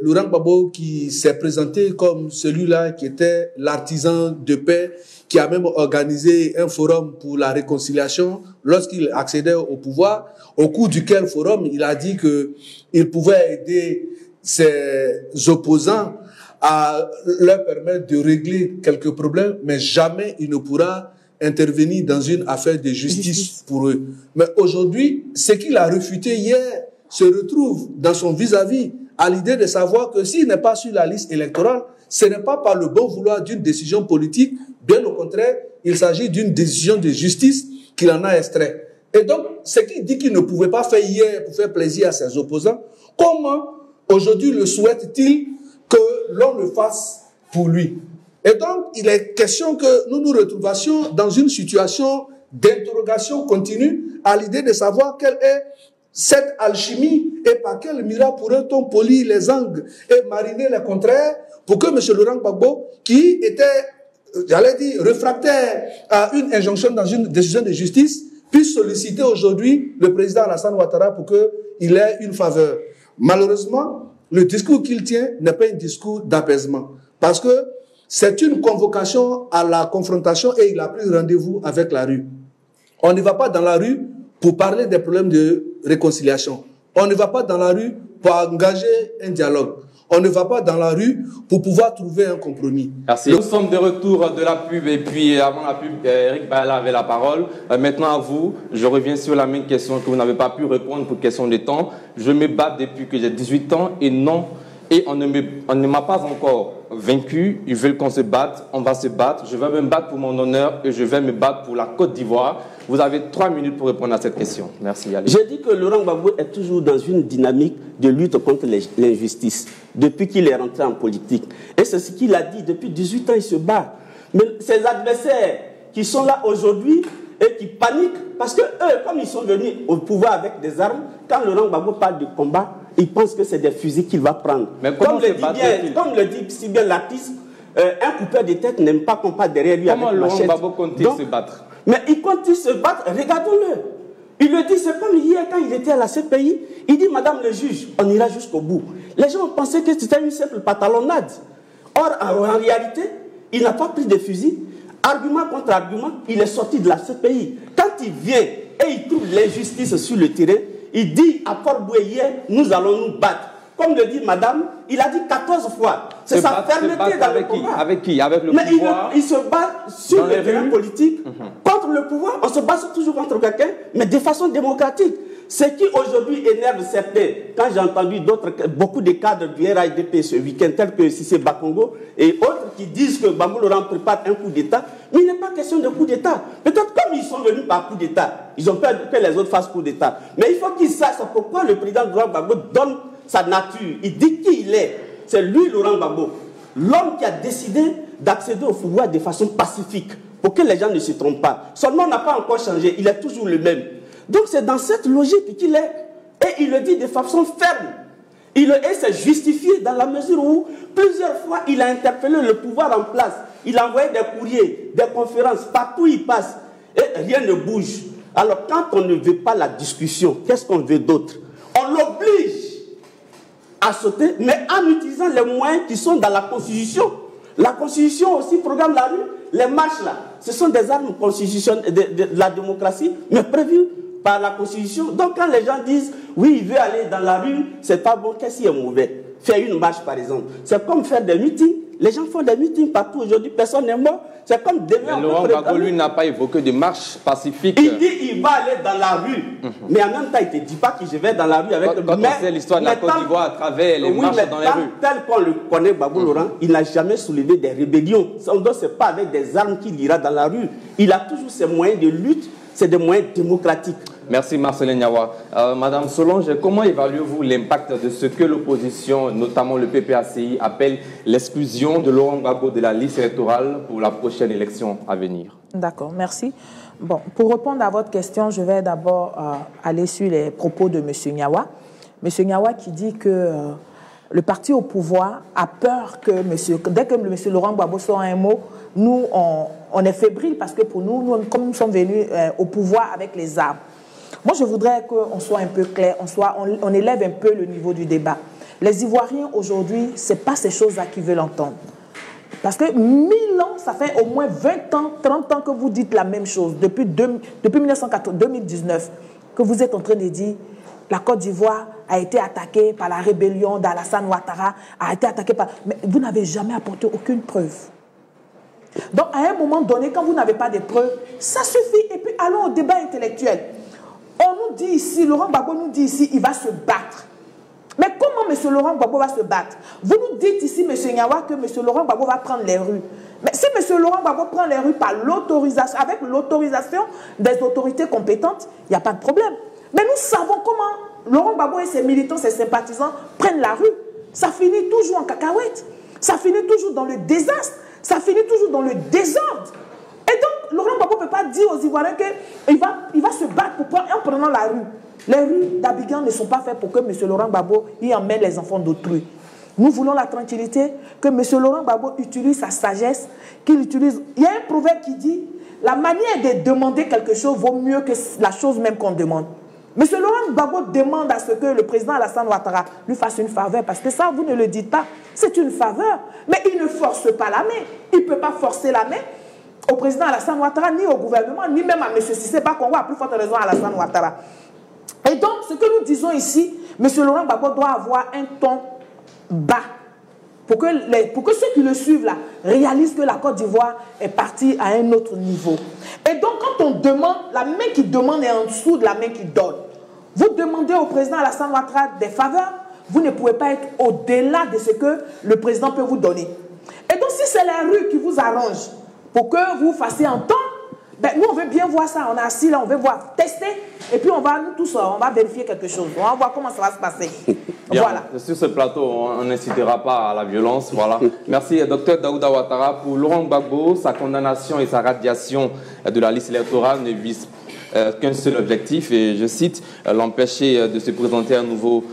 Laurent Gbagbo qui s'est présenté comme celui-là qui était l'artisan de paix, qui a même organisé un forum pour la réconciliation lorsqu'il accédait au pouvoir, au cours duquel forum, il a dit qu'il pouvait aider ses opposants à leur permettre de régler quelques problèmes, mais jamais il ne pourra intervenir dans une affaire de justice pour eux. Mais aujourd'hui, ce qu'il a refuté hier se retrouve dans son vis-à-vis à l'idée de savoir que s'il n'est pas sur la liste électorale, ce n'est pas par le bon vouloir d'une décision politique, bien au contraire, il s'agit d'une décision de justice qu'il en a extrait. Et donc, ce qu'il dit qu'il ne pouvait pas faire hier pour faire plaisir à ses opposants, comment aujourd'hui le souhaite-t-il que l'on le fasse pour lui? Et donc, il est question que nous nous retrouvions dans une situation d'interrogation continue à l'idée de savoir quelle est cette alchimie et par quel miracle pourrait-on polir les angles et mariner les contraires pour que M. Laurent Gbagbo, qui était, j'allais dire, réfractaire à une injonction dans une décision de justice, puisse solliciter aujourd'hui le président Alassane Ouattara pour qu'il ait une faveur. Malheureusement, le discours qu'il tient n'est pas un discours d'apaisement, parce que c'est une convocation à la confrontation et il a pris rendez-vous avec la rue. On ne va pas dans la rue pour parler des problèmes de réconciliation. On ne va pas dans la rue pour engager un dialogue. On ne va pas dans la rue pour pouvoir trouver un compromis. Merci. Nous sommes de retour de la pub et puis avant la pub, Eric Bayala avait la parole. Maintenant à vous, je reviens sur la même question que vous n'avez pas pu répondre pour question de temps. Je me bats depuis que j'ai 18 ans et non, et on ne m'a pas encore vaincu. Ils veulent qu'on se batte, on va se battre. Je vais me battre pour mon honneur et je vais me battre pour la Côte d'Ivoire. Vous avez 3 minutes pour répondre à cette question. Merci. Allez. Je dis que Laurent Gbagbo est toujours dans une dynamique de lutte contre l'injustice depuis qu'il est rentré en politique. Et c'est ce qu'il a dit. Depuis 18 ans, il se bat. Mais ses adversaires qui sont là aujourd'hui et qui paniquent, parce que eux, comme ils sont venus au pouvoir avec des armes, quand Laurent Gbagbo parle de combat, ils pensent que c'est des fusils qu'il va prendre. Mais comme le dit si bien l'artiste, un coupeur de tête n'aime pas qu'on parle derrière lui. Comment avec Laurent machette. Gbagbo compte-t-il se battre? Mais il compte se battre, regardons-le. Il le dit, c'est comme hier quand il était à la CPI, il dit, Madame le juge, on ira jusqu'au bout. Les gens ont pensé que c'était une simple pantalonnade. Or, en réalité, il n'a pas pris de fusil. Argument contre argument, il est sorti de la CPI. Quand il vient et il trouve l'injustice sur le terrain, il dit à Port-Boué hier, nous allons nous battre. comme le dit madame, il a dit 14 fois. C'est sa fermeté dans le combat. Avec qui? Avec le Mais pouvoir? il se bat sur le terrain politique, contre le pouvoir. On se bat toujours contre quelqu'un, mais de façon démocratique. Ce qui aujourd'hui énerve certains, quand j'ai entendu beaucoup de cadres du RAIDP ce week-end, tels que Cissé Bakongo et autres qui disent que Gbagbo Laurent prépare un coup d'État, mais il n'est pas question de coup d'État. Peut-être comme ils sont venus par coup d'État, ils ont peur que les autres fassent coup d'État. Mais il faut qu'ils sachent pourquoi le président Laurent Gbagbo donne sa nature. Il dit qui il est. C'est lui, Laurent Gbagbo, l'homme qui a décidé d'accéder au pouvoir de façon pacifique, pour que les gens ne se trompent pas. Son nom n'a pas encore changé, il est toujours le même. Donc c'est dans cette logique qu'il est. Et il le dit de façon ferme. Et c'est justifié dans la mesure où plusieurs fois il a interpellé le pouvoir en place. Il a envoyé des courriers, des conférences, partout où il passe. Et rien ne bouge. Alors quand on ne veut pas la discussion, qu'est-ce qu'on veut d'autre? On l'oblige à sauter, mais en utilisant les moyens qui sont dans la Constitution. La Constitution aussi programme la rue. Les marches là, ce sont des armes constitutionnelles de la démocratie, mais prévues par la Constitution. Donc quand les gens disent oui, il veut aller dans la rue, c'est pas bon, qu'est-ce qui est mauvais? Faire une marche par exemple, c'est comme faire des meetings. Les gens font des meetings partout aujourd'hui, personne n'est mort. C'est comme demain. Mais Laurent Gbagbo, lui, n'a pas évoqué de marche pacifique. Il dit qu'il va aller dans la rue. Mais en même temps, il ne te dit pas que je vais dans la rue avec le... Quand on sait l'histoire de la Côte d'Ivoire à travers les marches dans les rues. Tel qu'on le connaît, Gbagbo Laurent, il n'a jamais soulevé des rébellions. Donc, ce n'est pas avec des armes qu'il ira dans la rue. Il a toujours ses moyens de lutte, c'est des moyens démocratiques. Merci Marcelin Niawa. Madame Solange, comment évaluez-vous l'impact de ce que l'opposition, notamment le PPACI, appelle l'exclusion de Laurent Gbagbo de la liste électorale pour la prochaine élection à venir? D'accord, merci. Bon, pour répondre à votre question, je vais d'abord aller sur les propos de M. Niawa. M. Niawa qui dit que le parti au pouvoir a peur que dès que M. Laurent Gbagbo sort un mot, nous, on est fébrile parce que pour nous, comme nous sommes venus au pouvoir avec les armes. Moi, je voudrais qu'on soit un peu clair, on élève un peu le niveau du débat. Les Ivoiriens, aujourd'hui, ce n'est pas ces choses-là qu'ils veulent entendre. Parce que 1000 ans, ça fait au moins 20 ans, 30 ans que vous dites la même chose. Depuis 2019, que vous êtes en train de dire la Côte d'Ivoire a été attaquée par la rébellion d'Alassane Ouattara, a été attaquée par... Mais vous n'avez jamais apporté aucune preuve. Donc, à un moment donné, quand vous n'avez pas de preuves, ça suffit. Et puis, allons au débat intellectuel. On nous dit ici, Laurent Gbagbo nous dit ici, il va se battre. Mais comment M. Laurent Gbagbo va se battre? Vous nous dites ici, M. Niawa, que M. Laurent Gbagbo va prendre les rues. Mais si M. Laurent Gbagbo prend les rues par l'autorisation, avec l'autorisation des autorités compétentes, il n'y a pas de problème. Mais nous savons comment Laurent Gbagbo et ses militants, ses sympathisants prennent la rue. Ça finit toujours en cacahuète. Ça finit toujours dans le désastre. Ça finit toujours dans le désordre. Et donc, Laurent Gbagbo ne peut pas dire aux Ivoiriens qu'il va se battre en prenant la rue. Les rues d'Abidjan ne sont pas faites pour que M. Laurent Gbagbo y emmène les enfants d'autrui. Nous voulons la tranquillité, que M. Laurent Gbagbo utilise sa sagesse, qu'il utilise... Il y a un proverbe qui dit, la manière de demander quelque chose vaut mieux que la chose même qu'on demande. M. Laurent Gbagbo demande à ce que le président Alassane Ouattara lui fasse une faveur, parce que ça, vous ne le dites pas. C'est une faveur. Mais il ne force pas la main. Il ne peut pas forcer la main au président Alassane Ouattara, ni au gouvernement, ni même à M. Cissé Bakongo, à plus forte raison à Alassane Ouattara. Et donc, ce que nous disons ici, M. Laurent Gbagbo doit avoir un ton bas pour que ceux qui le suivent là réalisent que la Côte d'Ivoire est partie à un autre niveau. Et donc, quand on demande, la main qui demande est en dessous de la main qui donne. Vous demandez au président Alassane Ouattara des faveurs, vous ne pouvez pas être au-delà de ce que le président peut vous donner. Et donc, si c'est la rue qui vous arrange pour que vous fassiez entendre, ben, nous, on veut bien voir ça. On est assis là, on veut voir, tester. Et puis, on va, nous tous, on va vérifier quelque chose. On va voir comment ça va se passer. Bien, voilà. Sur ce plateau, on n'incitera pas à la violence. Voilà. Merci, Dr Daouda Ouattara. Pour Laurent Gbagbo, sa condamnation et sa radiation de la liste électorale ne visent qu'un seul objectif, et je cite, l'empêcher de se présenter à nouveau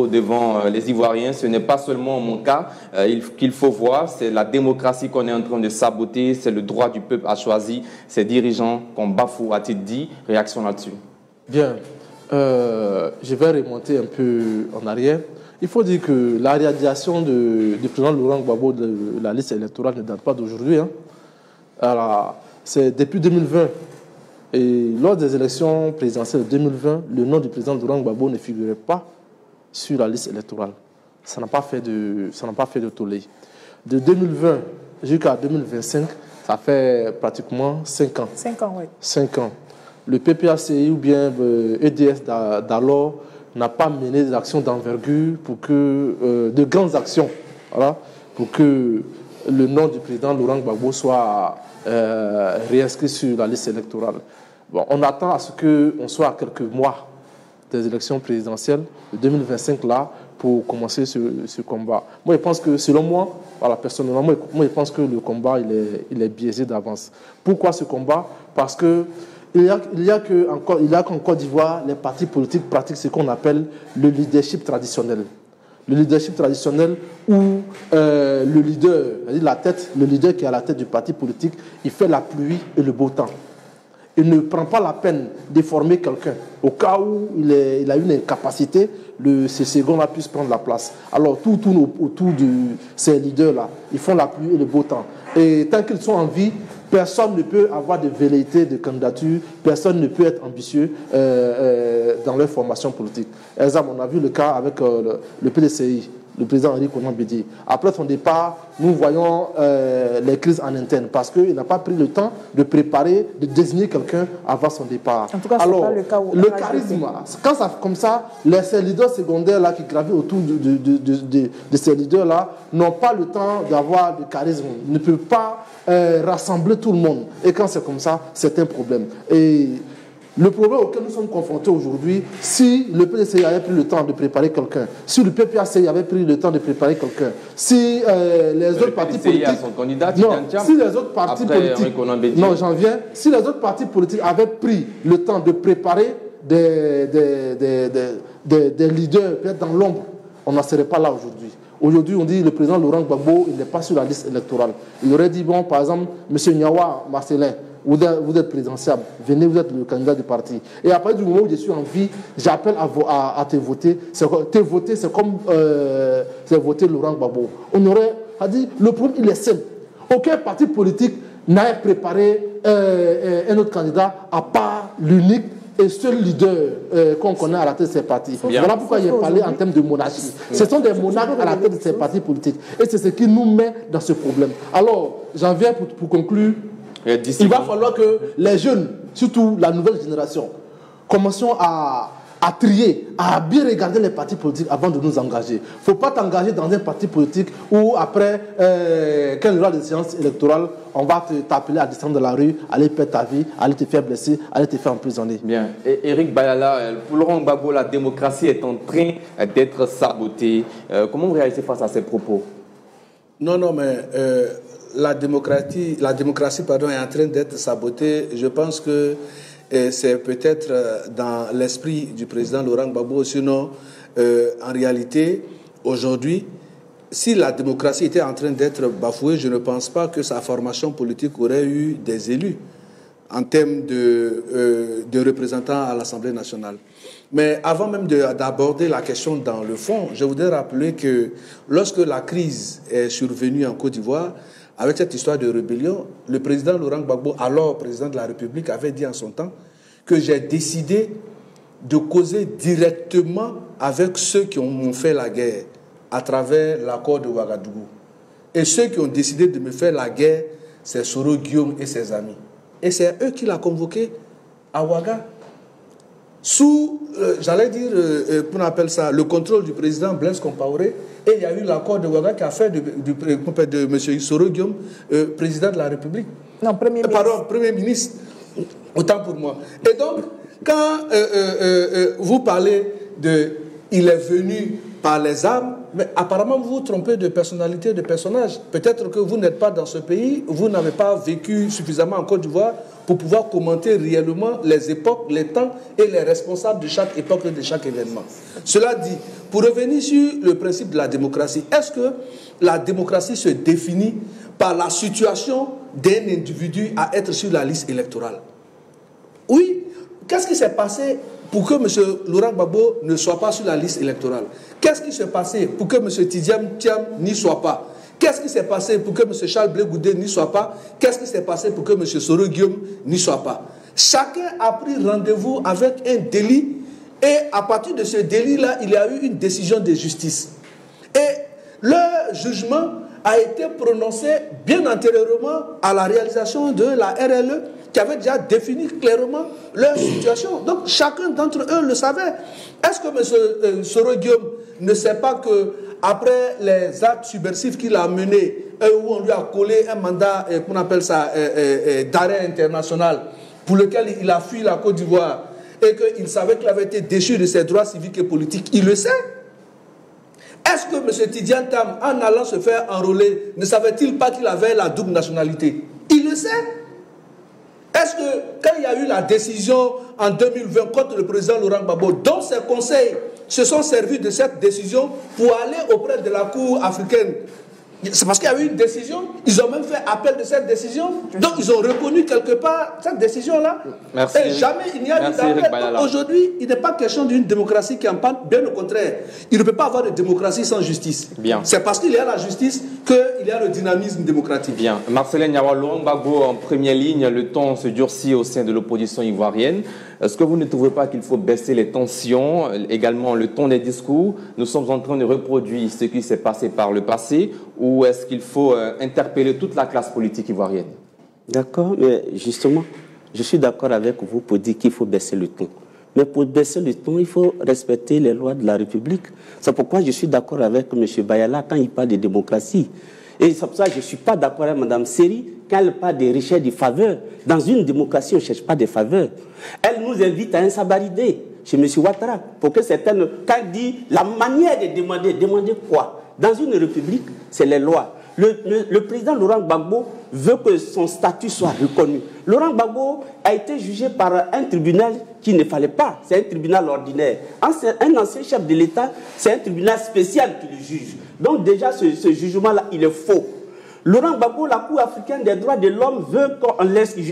devant les Ivoiriens. Ce n'est pas seulement mon cas qu'il faut voir, c'est la démocratie qu'on est en train de saboter, c'est le droit du peuple à choisir ses dirigeants qu'on bafoue, a-t-il dit. Réaction là-dessus? Bien, je vais remonter un peu en arrière. Il faut dire que la radiation du président Laurent Gbagbo de la liste électorale ne date pas d'aujourd'hui. Hein. Alors, c'est depuis 2020. Et lors des élections présidentielles de 2020, le nom du président Laurent Gbagbo ne figurait pas sur la liste électorale. ça n'a pas fait de tollé. De 2020 jusqu'à 2025, ça fait pratiquement 5 ans. 5 ans, oui. 5 ans. Le PPACI ou bien EDS d'alors n'a pas mené des actions d'envergure pour que, de grandes actions, voilà, pour que le nom du président Laurent Gbagbo soit réinscrit sur la liste électorale. Bon, on attend à ce qu'on soit à quelques mois des élections présidentielles de 2025 là pour commencer ce combat. Moi, je pense que, selon moi, voilà, personnellement, moi, je pense que le combat, il est biaisé d'avance. Pourquoi ce combat? Parce que il y a qu'en Côte d'Ivoire, les partis politiques pratiquent ce qu'on appelle le leadership traditionnel. Le leadership traditionnel où le leader, le leader qui est à la tête du parti politique, il fait la pluie et le beau temps. Il ne prend pas la peine de former quelqu'un. Au cas où il a une incapacité, ces seconds-là puissent prendre la place. Alors tout tourne autour de ces leaders-là. Ils font la pluie et le beau temps. Et tant qu'ils sont en vie, personne ne peut avoir de velléité de candidature, personne ne peut être ambitieux dans leur formation politique. Exemple, on a vu le cas avec le PDCI, le président Henri Konan Bédié. Après son départ, nous voyons les crises en interne parce qu'il n'a pas pris le temps de préparer, de désigner quelqu'un avant son départ. En tout cas, alors, pas le cas où le charisme, quand ça comme ça, ces leaders secondaires là qui gravitent autour de ces leaders là n'ont pas le temps d'avoir de charisme, ne peuvent pas rassembler tout le monde. Et quand c'est comme ça, c'est un problème. Et le problème auquel nous sommes confrontés aujourd'hui, si le PDCI avait pris le temps de préparer quelqu'un, si le PPACI avait pris le temps de préparer quelqu'un, si les autres partis politiques... son candidat, si les autres partis politiques... Non, j'en viens. Si les autres partis politiques avaient pris le temps de préparer des leaders, peut-être dans l'ombre, on n'en serait pas là aujourd'hui. Aujourd'hui, on dit que le président Laurent Gbagbo, il n'est pas sur la liste électorale. Il aurait dit, bon, par exemple, M. Nyawa Marcelin, vous êtes présidentiable, venez, vous êtes le candidat du parti. Et à partir du moment où je suis en vie, j'appelle à te voter. Te voter, c'est comme voter Laurent Gbagbo. On aurait dit, le problème, il est simple. Aucun parti politique n'a préparé un autre candidat à part l'unique et seul leader qu'on connaît à la tête de ces partis. Voilà pourquoi j'ai parlé en termes de monarchie. Ce sont des monarques à la tête de ces partis politiques. Et c'est ce qui nous met dans ce problème. Alors, j'en viens pour conclure. Il va falloir que les jeunes, surtout la nouvelle génération, commençons à trier, à bien regarder les partis politiques avant de nous engager. Il ne faut pas t'engager dans un parti politique où après, quand il y aura des séances électorales, on va t'appeler à descendre de la rue, aller perdre ta vie, aller te faire blesser, aller te faire emprisonner. Bien. Et Eric Bayala, pour Laurent Gbagbo, la démocratie est en train d'être sabotée. Comment vous réagissez face à ces propos? Non, mais la démocratie est en train d'être sabotée. Je pense que c'est peut-être dans l'esprit du président Laurent Gbagbo. Sinon, en réalité, aujourd'hui, si la démocratie était en train d'être bafouée, je ne pense pas que sa formation politique aurait eu des élus en termes de représentants à l'Assemblée nationale. Mais avant même d'aborder la question dans le fond, je voudrais rappeler que lorsque la crise est survenue en Côte d'Ivoire, avec cette histoire de rébellion, le président Laurent Gbagbo, alors président de la République, avait dit en son temps que j'ai décidé de causer directement avec ceux qui m'ont fait la guerre à travers l'accord de Ouagadougou. Et ceux qui ont décidé de me faire la guerre, c'est Soro Guillaume et ses amis. Et c'est eux qui l'ont convoqué à Ouaga. Sous, j'allais dire, qu'on appelle ça, le contrôle du président Blaise Compaoré. Et il y a eu l'accord de Ouaga qui a fait de M. Soro Guillaume président de la République. Non, Premier ministre. Pardon, Premier ministre. Autant pour moi. Et donc, quand vous parlez de « il est venu par les armes », mais apparemment vous vous trompez de personnalité, de personnage. Peut-être que vous n'êtes pas dans ce pays, vous n'avez pas vécu suffisamment en Côte d'Ivoire pour pouvoir commenter réellement les époques, les temps et les responsables de chaque époque et de chaque événement. Cela dit, pour revenir sur le principe de la démocratie, est-ce que la démocratie se définit par la situation d'un individu à être sur la liste électorale? Oui. Qu'est-ce qui s'est passé pour que M. Laurent Gbagbo ne soit pas sur la liste électorale? Qu'est-ce qui s'est passé pour que M. Tidiane Thiam n'y soit pas? Qu'est-ce qui s'est passé pour que M. Charles Blé Goudé n'y soit pas? Qu'est-ce qui s'est passé pour que M. Soro Guillaume n'y soit pas? Chacun a pris rendez-vous avec un délit et à partir de ce délit-là, il y a eu une décision de justice. Et leur jugement a été prononcé bien antérieurement à la réalisation de la RLE, qui avait déjà défini clairement leur situation. Donc chacun d'entre eux le savait. Est-ce que M. Soro Guillaume ne sait pas que après les actes subversifs qu'il a menés, où on lui a collé un mandat, qu'on appelle ça, d'arrêt international, pour lequel il a fui la Côte d'Ivoire, et qu'il savait qu'il avait été déchu de ses droits civiques et politiques, il le sait. Est-ce que M. Tidiane Tam, en allant se faire enrôler, ne savait-il pas qu'il avait la double nationalité? Il le sait. Est-ce que quand il y a eu la décision en 2020 contre le président Laurent Gbagbo, dont ses conseils se sont servis de cette décision pour aller auprès de la Cour africaine? C'est parce qu'il y a eu une décision, ils ont même fait appel de cette décision, donc ils ont reconnu quelque part cette décision-là. Et jamais il n'y a eu d'appel. Aujourd'hui, il n'est pas question d'une démocratie qui en panne, bien au contraire. Il ne peut pas avoir de démocratie sans justice. C'est parce qu'il y a la justice qu'il y a le dynamisme démocratique. Bien. Marcellin Niawa, Laurent Gbagbo en première ligne, le ton se durcit au sein de l'opposition ivoirienne. Est-ce que vous ne trouvez pas qu'il faut baisser les tensions, également le ton des discours? Nous sommes en train de reproduire ce qui s'est passé par le passé, ou est-ce qu'il faut interpeller toute la classe politique ivoirienne? D'accord, mais justement, je suis d'accord avec vous pour dire qu'il faut baisser le ton. Mais pour baisser le ton, il faut respecter les lois de la République. C'est pourquoi je suis d'accord avec M. Bayala quand il parle de démocratie. Et c'est pour ça que je ne suis pas d'accord avec Mme Seri quand elle parle des richesses, des faveurs. Dans une démocratie, on ne cherche pas des faveurs. Elle nous invite à un sabaridé chez M. Ouattara pour que certaines... Quand elle dit la manière de demander, demander quoi? Dans une république, c'est les lois. Le président Laurent Gbagbo veut que son statut soit reconnu. Laurent Gbagbo a été jugé par un tribunal qu'il ne fallait pas. C'est un tribunal ordinaire. Un ancien chef de l'État, c'est un tribunal spécial qui le juge. Donc déjà, ce jugement-là, il est faux. Laurent Gbagbo, la Cour africaine des droits de l'homme,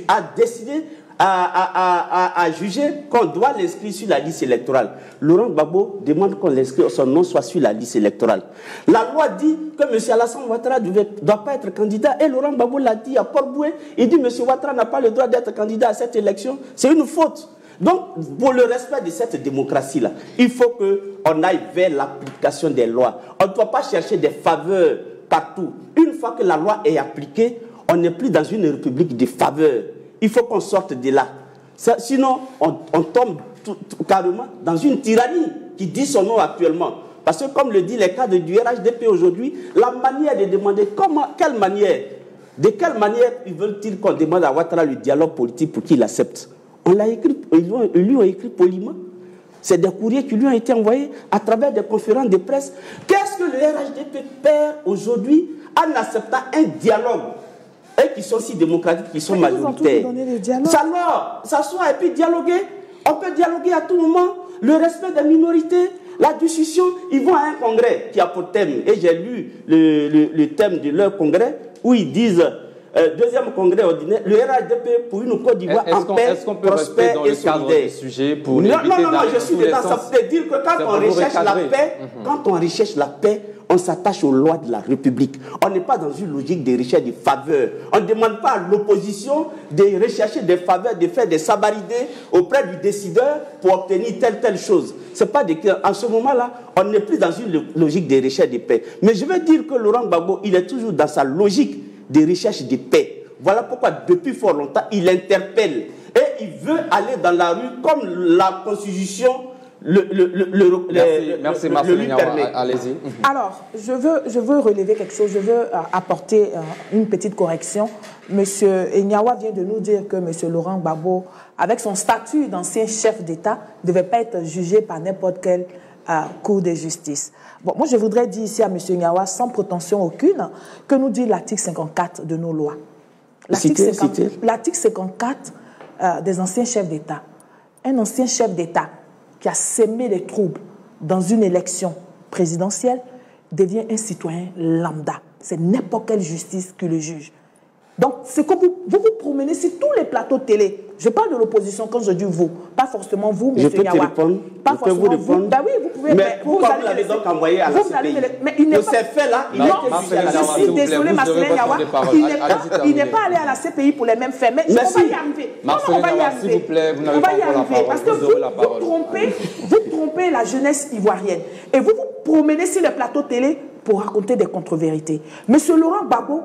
a décidé à juger qu'on doit l'inscrire sur la liste électorale. Laurent Gbagbo demande qu'on l'inscrive, son nom soit sur la liste électorale. La loi dit que M. Alassane Ouattara ne doit pas être candidat, et Laurent Gbagbo l'a dit à Port-Boué. Il dit que M. Ouattara n'a pas le droit d'être candidat à cette élection. C'est une faute. Donc, pour le respect de cette démocratie-là, il faut qu'on aille vers l'application des lois. On ne doit pas chercher des faveurs partout. Une fois que la loi est appliquée, on n'est plus dans une république de faveurs. Il faut qu'on sorte de là. Sinon, on tombe carrément dans une tyrannie qui dit son nom actuellement. Parce que comme le dit les cadres du RHDP aujourd'hui, la manière de demander, de quelle manière veulent-ils qu'on demande à Ouattara le dialogue politique pour qu'il accepte? On l'a écrit, ils lui ont écrit poliment. C'est des courriers qui lui ont été envoyés à travers des conférences de presse. Qu'est-ce que le RHDP perd aujourd'hui en acceptant un dialogue? Et qui sont si démocratiques, qui sont majoritaires. S'asseoir et puis dialoguer. On peut dialoguer à tout moment. Le respect des minorités, la discussion. Ils vont à un congrès qui a pour thème, et j'ai lu le thème de leur congrès, où ils disent, deuxième congrès ordinaire, le RHDP pour une Côte d'Ivoire en paix, prospère et solidaire. Non, je suis dedans. Ça veut dire que quand on recherche la paix, on s'attache aux lois de la République. On n'est pas dans une logique de recherche de faveurs. On ne demande pas à l'opposition de rechercher des faveurs, de faire des sabaridés auprès du décideur pour obtenir telle chose. C'est pas en ce moment-là, on n'est plus dans une logique de recherche de paix. Mais je veux dire que Laurent Gbagbo, il est toujours dans sa logique de recherche de paix. Voilà pourquoi, depuis fort longtemps, il interpelle. Et il veut aller dans la rue comme la Constitution Merci Marcellin, allez-y. Alors, je veux relever quelque chose, je veux apporter une petite correction. Monsieur Niawa vient de nous dire que Monsieur Laurent Gbagbo, avec son statut d'ancien chef d'État, ne devait pas être jugé par n'importe quelle cour de justice. Bon, moi, je voudrais dire ici à Monsieur Niawa, sans prétention aucune, que nous dit l'article 54 de nos lois. L'article 54 des anciens chefs d'État. Un ancien chef d'État qui a sémé les troubles dans une élection présidentielle devient un citoyen lambda. C'est n'importe quelle justice qui le juge. Donc, c'est que vous promenez sur tous les plateaux de télé. Je parle de l'opposition quand je dis vous, pas forcément vous, M. Niawa. Je peux te répondre. Pas forcément vous. Ben oui, vous pouvez. Mais pourquoi vous l'avez donc envoyé à la CPI? Mais il n'est pas... Ces faits-là, il je suis désolé, Marcellin Niawa. Il n'est pas allé à la CPI pour les mêmes faits. Mais on va y arriver. Marcellin Niawa, s'il vous plaît, vous n'avez pas encore la parole. Parce que vous trompez la jeunesse ivoirienne. Et vous promenez sur les plateaux de télé pour raconter des contre-vérités. Monsieur Laurent Gbagbo,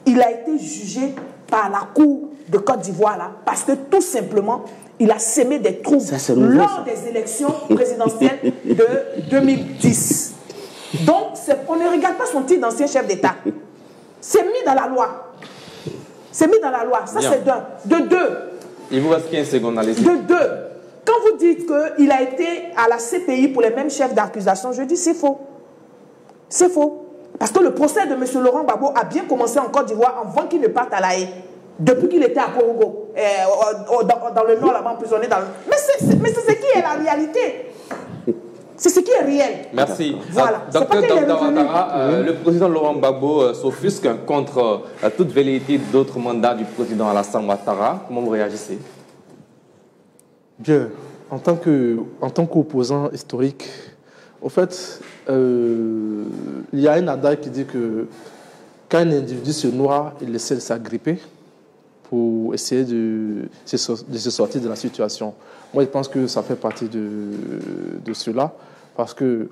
il a été jugé par la Cour de Côte d'Ivoire là, parce que tout simplement, il a sémé des troubles lors des élections présidentielles de 2010. Donc, on ne regarde pas son titre d'ancien chef d'État. C'est mis dans la loi. C'est mis dans la loi. Ça, c'est d'un. De deux. Il vous reste 15 secondes, allez-y. De deux. Quand vous dites qu'il a été à la CPI pour les mêmes chefs d'accusation, je dis c'est faux. C'est faux. Parce que le procès de M. Laurent Gbagbo a bien commencé en Côte d'Ivoire avant qu'il ne parte à La Haye. Depuis qu'il était à Korogo, dans le nord, là-bas, emprisonné dans le... Mais c'est ce qui est la réalité. C'est ce qui est réel. Merci. Voilà. Docteur Ouattara, le président Laurent Gbagbo s'offusque contre toute velléité d'autres mandats du président Alassane Ouattara. Comment vous réagissez? Bien. En tant qu'opposant historique, au fait, il y a un adage qui dit que quand un individu se noie, il essaie de s'agripper pour essayer de se sortir de la situation. Moi, je pense que ça fait partie de cela, parce que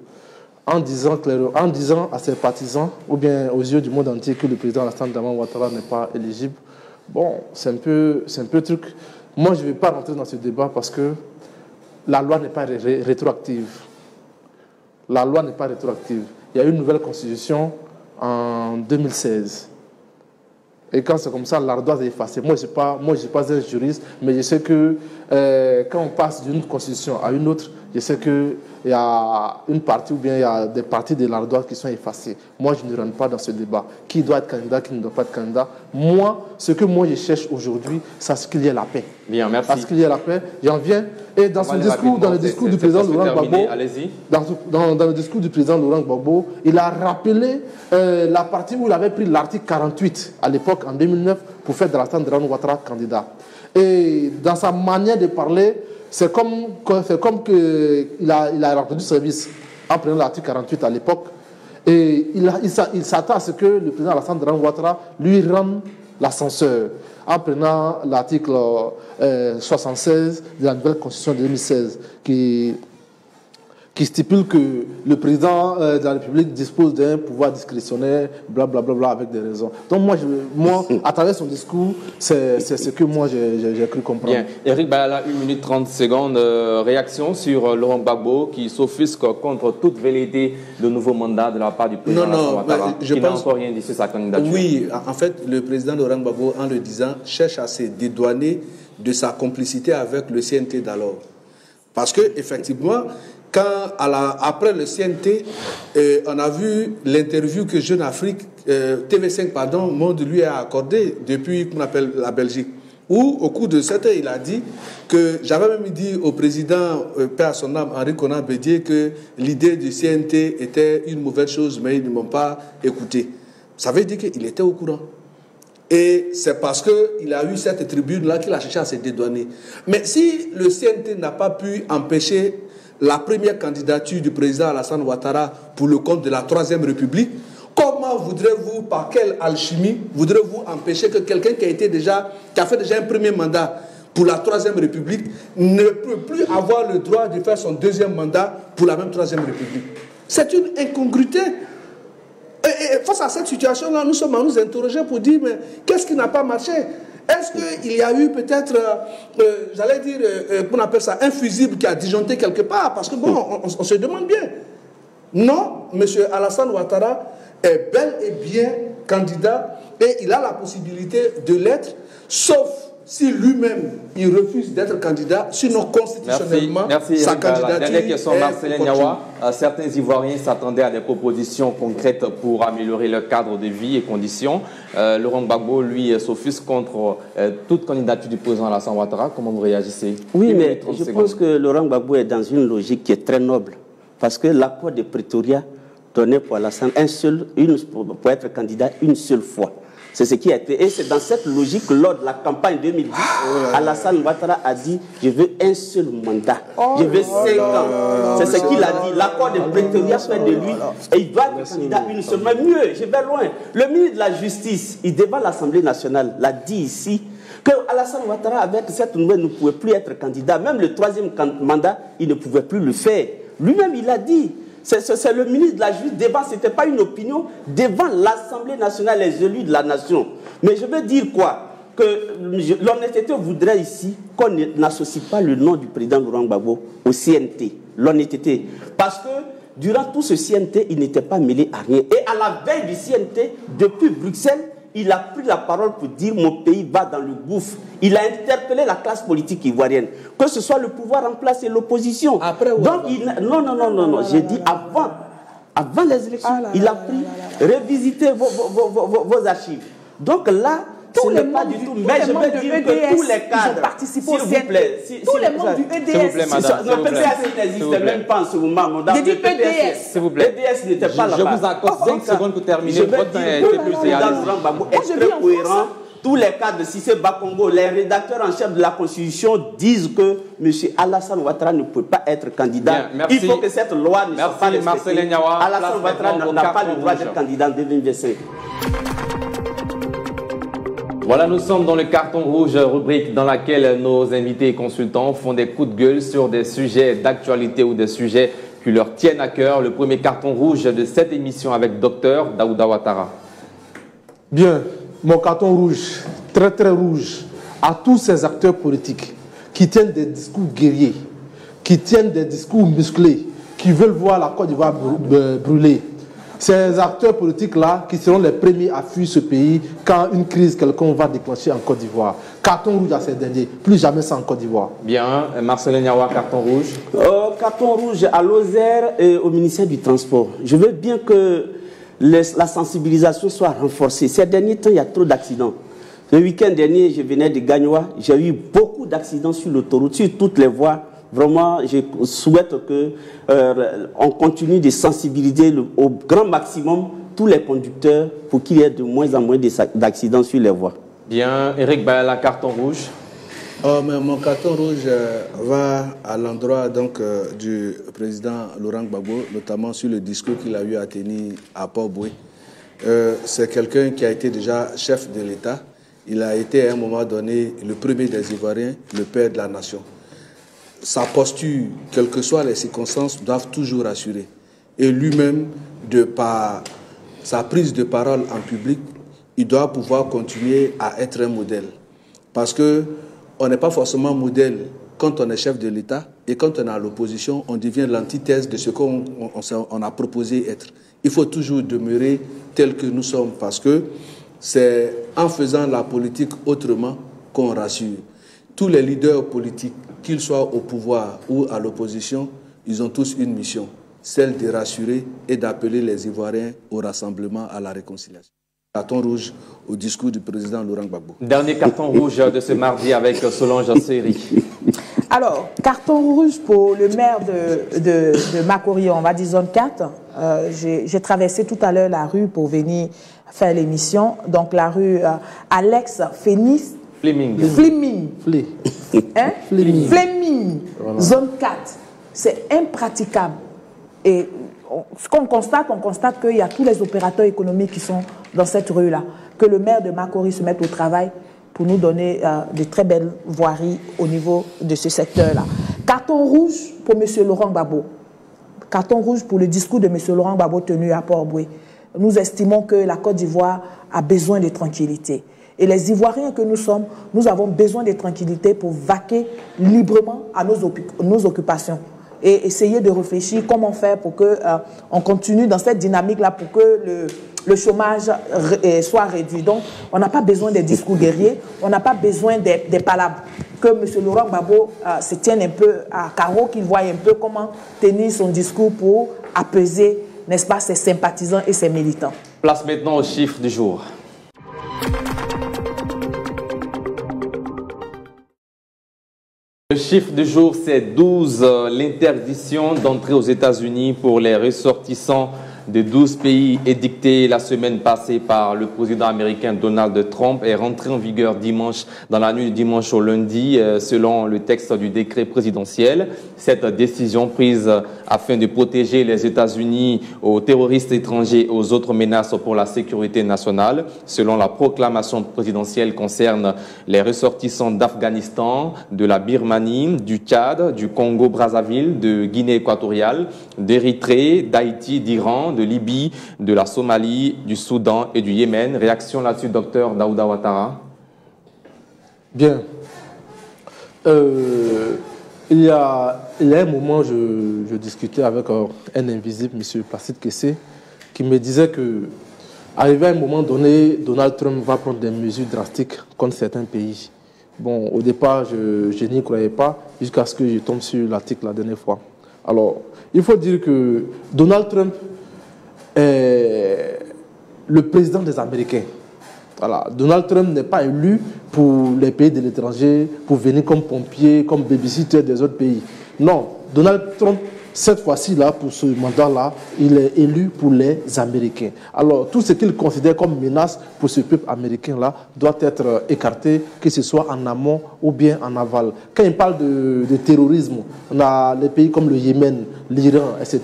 en disant à ses partisans, ou bien aux yeux du monde entier, que le président Alassane Ouattara n'est pas éligible, bon, c'est un peu truc. Moi, je ne vais pas rentrer dans ce débat parce que la loi n'est pas rétroactive. La loi n'est pas rétroactive. Il y a eu une nouvelle constitution en 2016. Et quand c'est comme ça, l'ardoise est effacée. Moi, je ne suis pas un juriste, mais je sais que quand on passe d'une constitution à une autre, je sais qu'il y a une partie ou bien il y a des parties de l'ardoise qui sont effacées. Moi, je ne rentre pas dans ce débat. Qui doit être candidat, qui ne doit pas être candidat. Moi, ce que moi je cherche aujourd'hui, c'est ce qu'il y ait la paix. Bien, merci. Parce qu'il y ait la paix, j'en viens. Et dans son discours, dans le discours du président Laurent Gbagbo, dans le discours du président Laurent Gbagbo, il a rappelé la partie où il avait pris l'article 48 à l'époque, en 2009, pour faire de Alassane Ouattara candidat. Et dans sa manière de parler, c'est comme qu'il a rendu service en prenant l'article 48 à l'époque. Et il s'attend à ce que le président Alassane Ouattara lui rende l'ascenseur en prenant l'article 76 de la nouvelle constitution de 2016 qui stipule que le président de la République dispose d'un pouvoir discrétionnaire, blablabla, avec des raisons. Donc moi, à travers son discours, c'est ce que moi j'ai cru comprendre. Bien. Eric Bayala, 1 minute 30 secondes. Réaction sur Laurent Gbagbo qui s'offusque contre toute velléité de nouveaux mandats de la part du président Ouattara, qui n'a encore rien dit sur sa candidature. Oui, en fait, le président Laurent Gbagbo, en le disant, cherche à se dédouaner de sa complicité avec le CNT d'alors. Parce que effectivement, après le CNT, on a vu l'interview que Jeune Afrique, TV5, pardon, Monde lui a accordé depuis qu'on appelle la Belgique, où au cours de cette heure, il a dit que, j'avais même dit au président, père à son âme, Henri Konan Bédié, que l'idée du CNT était une mauvaise chose, mais ils ne m'ont pas écouté. Ça veut dire qu'il était au courant. Et c'est parce qu'il a eu cette tribune-là qu'il a cherché à se dédouaner. Mais si le CNT n'a pas pu empêcher la première candidature du président Alassane Ouattara pour le compte de la Troisième République, comment voudrez-vous, par quelle alchimie, voudrez-vous empêcher que quelqu'un qui a fait déjà un premier mandat pour la Troisième République ne peut plus avoir le droit de faire son deuxième mandat pour la même Troisième République? C'est une incongruité. Et face à cette situation-là, nous sommes à nous interroger pour dire, mais qu'est-ce qui n'a pas marché? Est-ce qu'il y a eu peut-être, j'allais dire, qu'on appelle ça, un fusible qui a disjoncté quelque part? Parce que bon, on se demande bien. Non, M. Alassane Ouattara est bel et bien candidat et il a la possibilité de l'être, sauf si lui-même, il refuse d'être candidat, sinon constitutionnellement, merci, sa candidature. La dernière question, Marcelin Niawa. Certains Ivoiriens s'attendaient à des propositions concrètes pour améliorer leur cadre de vie et conditions. Laurent Gbagbo, lui, s'offusque contre toute candidature du président Alassane Ouattara. Comment vous réagissez? Oui, mais je pense que Laurent Gbagbo est dans une logique qui est très noble. Parce que l'accord de Pretoria donnait pour Alassane pour être candidat une seule fois. C'est ce qui a été. Et c'est dans cette logique que lors de la campagne 2010, Alassane Ouattara a dit « Je veux un seul mandat. Je veux 5 ans. » C'est ce qu'il a dit. L'accord de Pretoria fait de lui. Et il doit être candidat une seule. Mais mieux, je vais loin. Le ministre de la Justice, il devant l'Assemblée nationale, l'a dit ici, que Alassane Ouattara, avec cette nouvelle, ne pouvait plus être candidat. Même le 3e mandat, il ne pouvait plus le faire. Lui-même, il a dit. C'est le ministre de la Justice devant, ce n'était pas une opinion, devant l'Assemblée nationale, les élus de la nation. Mais je veux dire quoi? Que l'honnêteté voudrait ici qu'on n'associe pas le nom du président Laurent Gbagbo au CNT. L'honnêteté. Parce que durant tout ce CNT, il n'était pas mêlé à rien. Et à la veille du CNT, depuis Bruxelles, il a pris la parole pour dire « mon pays va dans le gouffre ». Il a interpellé la classe politique ivoirienne, que ce soit le pouvoir en place et l'opposition. Donc, non, j'ai dit avant les élections, il a pris, revisité vos archives. Donc là, tous les membres du EDS, tous les cadres, ont participé au CNT. Tous les membres du EDS. S'il vous plaît, madame. Le PDS n'existait même pas en ce moment, madame. J'ai dit PDS. S'il vous plaît. PDS n'était pas là-bas. Je vous accorde 5 secondes pour terminer. Votre temps a été plus Laurent Gbagbo est très cohérent. Tous les cadres de Cissé Bakongo, les rédacteurs en chef de la Constitution disent que M. Alassane Ouattara ne peut pas être candidat. Bien, il faut que cette loi ne soit pas respectée. Marcel Nyawa, Alassane Ouattara n'a pas le droit d'être candidat en 2025. Voilà, nous sommes dans le carton rouge, rubrique dans laquelle nos invités et consultants font des coups de gueule sur des sujets d'actualité ou des sujets qui leur tiennent à cœur. Le premier carton rouge de cette émission avec Dr Daouda Ouattara. Bien, mon carton rouge, très très rouge, à tous ces acteurs politiques qui tiennent des discours guerriers, qui tiennent des discours musclés, qui veulent voir la Côte d'Ivoire brûler. Ces acteurs politiques-là qui seront les premiers à fuir ce pays quand une crise quelconque va déclencher en Côte d'Ivoire. Carton rouge à ces derniers, plus jamais ça en Côte d'Ivoire. Bien, Marcel Nyawa, carton rouge. Carton rouge à l'OSER et au ministère du Transport. Je veux bien que la sensibilisation soit renforcée. Ces derniers temps, il y a trop d'accidents. Le week-end dernier, je venais de Gagnoa, j'ai eu beaucoup d'accidents sur l'autoroute, sur toutes les voies. Vraiment, je souhaite qu'on continue de sensibiliser au grand maximum tous les conducteurs pour qu'il y ait de moins en moins d'accidents sur les voies. Bien, Eric Bayala, carton rouge. Mais mon carton rouge va à l'endroit du président Laurent Gbagbo, notamment sur le discours qu'il a eu à tenir à Port-Boué. C'est quelqu'un qui a été déjà chef de l'État. Il a été à un moment donné le premier des Ivoiriens, le père de la nation. Sa posture, quelles que soient les circonstances, doivent toujours assurer. Et lui-même, de par sa prise de parole en public, il doit pouvoir continuer à être un modèle. Parce qu'on n'est pas forcément modèle quand on est chef de l'État, et quand on est à l'opposition, on devient l'antithèse de ce qu'on a proposé être. Il faut toujours demeurer tel que nous sommes, parce que c'est en faisant la politique autrement qu'on rassure. Tous les leaders politiques, qu'ils soient au pouvoir ou à l'opposition, ils ont tous une mission, celle de rassurer et d'appeler les Ivoiriens au rassemblement, à la réconciliation. Carton rouge au discours du président Laurent Gbagbo. Dernier carton rouge de ce mardi avec Solange Seri. Alors, carton rouge pour le maire de Makori, on va dire zone 4. J'ai traversé tout à l'heure la rue pour venir faire l'émission. Donc la rue Alex Fénis. Fleming. Hein? Fleming. Voilà. Zone 4. C'est impraticable. Et ce qu'on constate, qu'il y a tous les opérateurs économiques qui sont dans cette rue-là. Que le maire de Makori se mette au travail pour nous donner de très belles voiries au niveau de ce secteur-là. Carton rouge pour M. Laurent Gbagbo. Carton rouge pour le discours de M. Laurent Gbagbo tenu à Port-Boué. Nous estimons que la Côte d'Ivoire a besoin de tranquillité. Et les Ivoiriens que nous sommes, nous avons besoin de tranquillité pour vaquer librement à nos occupations. Et essayer de réfléchir comment faire pour qu'on continue dans cette dynamique-là, pour que le chômage soit réduit. Donc, on n'a pas besoin des discours guerriers, on n'a pas besoin des palabres. Que M. Laurent Gbagbo se tienne un peu à carreau, qu'il voie un peu comment tenir son discours pour apaiser, n'est-ce pas, ses sympathisants et ses militants. Place maintenant au chiffre du jour. Le chiffre du jour, c'est 12, l'interdiction d'entrer aux États-Unis pour les ressortissants de 12 pays édicté la semaine passée par le président américain Donald Trump est rentré en vigueur dimanche, dans la nuit du dimanche au lundi, selon le texte du décret présidentiel. Cette décision prise afin de protéger les États-Unis aux terroristes étrangers et aux autres menaces pour la sécurité nationale, selon la proclamation présidentielle, concerne les ressortissants d'Afghanistan, de la Birmanie, du Tchad, du Congo-Brazzaville, de Guinée équatoriale, d'Érythrée, d'Haïti, d'Iran, de Libye, de la Somalie, du Soudan et du Yémen. Réaction là-dessus, docteur Daouda Ouattara. Bien. Il y a un moment, je discutais avec un invisible, M. Placide Kessé, qui me disait que, arrivé à un moment donné, Donald Trump va prendre des mesures drastiques contre certains pays. Bon, au départ, je n'y croyais pas, jusqu'à ce que je tombe sur l'article la dernière fois. Alors, il faut dire que Donald Trump est le président des Américains. Voilà. Donald Trump n'est pas élu pour les pays de l'étranger, pour venir comme pompier, comme babysitter des autres pays. Non, Donald Trump, cette fois-ci-là, pour ce mandat-là, il est élu pour les Américains. Alors, tout ce qu'il considère comme menace pour ce peuple américain-là doit être écarté, que ce soit en amont ou bien en aval. Quand il parle de terrorisme, on a les pays comme le Yémen, l'Iran, etc.,